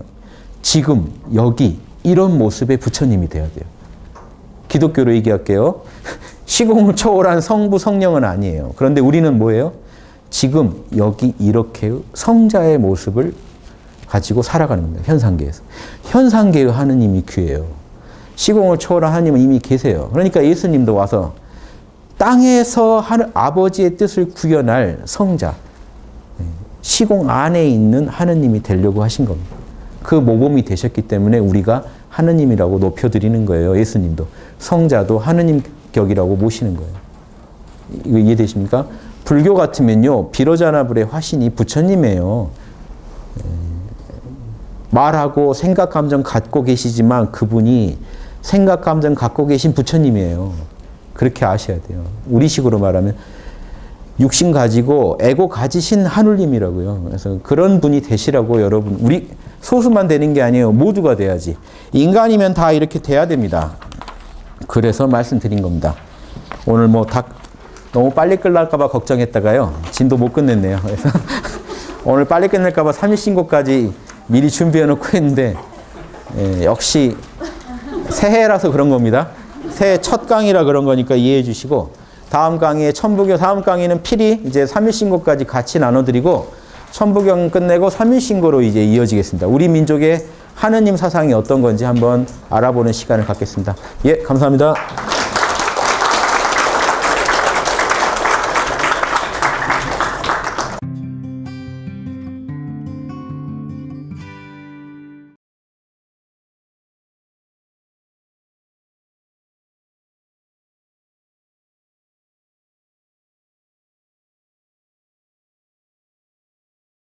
지금 여기 이런 모습의 부처님이 돼야 돼요. 기독교로 얘기할게요. 시공을 초월한 성부 성령은 아니에요. 그런데 우리는 뭐예요? 지금 여기 이렇게 성자의 모습을 가지고 살아가는 겁니다. 현상계에서. 현상계의 하느님이 귀해요. 시공을 초월한 하느님은 이미 계세요. 그러니까 예수님도 와서 땅에서 아버지의 뜻을 구현할 성자, 시공 안에 있는 하느님이 되려고 하신 겁니다. 그 모범이 되셨기 때문에 우리가 하느님이라고 높여드리는 거예요. 예수님도. 성자도 하느님 격이라고 모시는 거예요. 이거 이해되십니까? 불교 같으면요. 비로자나불의 화신이 부처님이에요. 말하고 생각, 감정 갖고 계시지만 그분이 생각, 감정 갖고 계신 부처님이에요. 그렇게 아셔야 돼요. 우리식으로 말하면 육신 가지고 에고 가지신 하늘님이라고요. 그래서 그런 분이 되시라고 여러분, 우리 소수만 되는 게 아니에요. 모두가 돼야지. 인간이면 다 이렇게 돼야 됩니다. 그래서 말씀드린 겁니다. 오늘 뭐 다 너무 빨리 끝날까봐 걱정했다가요. 진도 못 끝냈네요. 그래서 오늘 빨리 끝낼까봐 3일신고까지 미리 준비해 놓고 했는데, 역시 새해라서 그런 겁니다. 새해 첫 강의라 그런 거니까 이해해 주시고, 다음 강의에 천부경, 다음 강의는 필히 이제 3일신고까지 같이 나눠드리고, 천부경 끝내고 3일신고로 이제 이어지겠습니다. 우리 민족의 하느님 사상이 어떤 건지 한번 알아보는 시간을 갖겠습니다. 예, 감사합니다.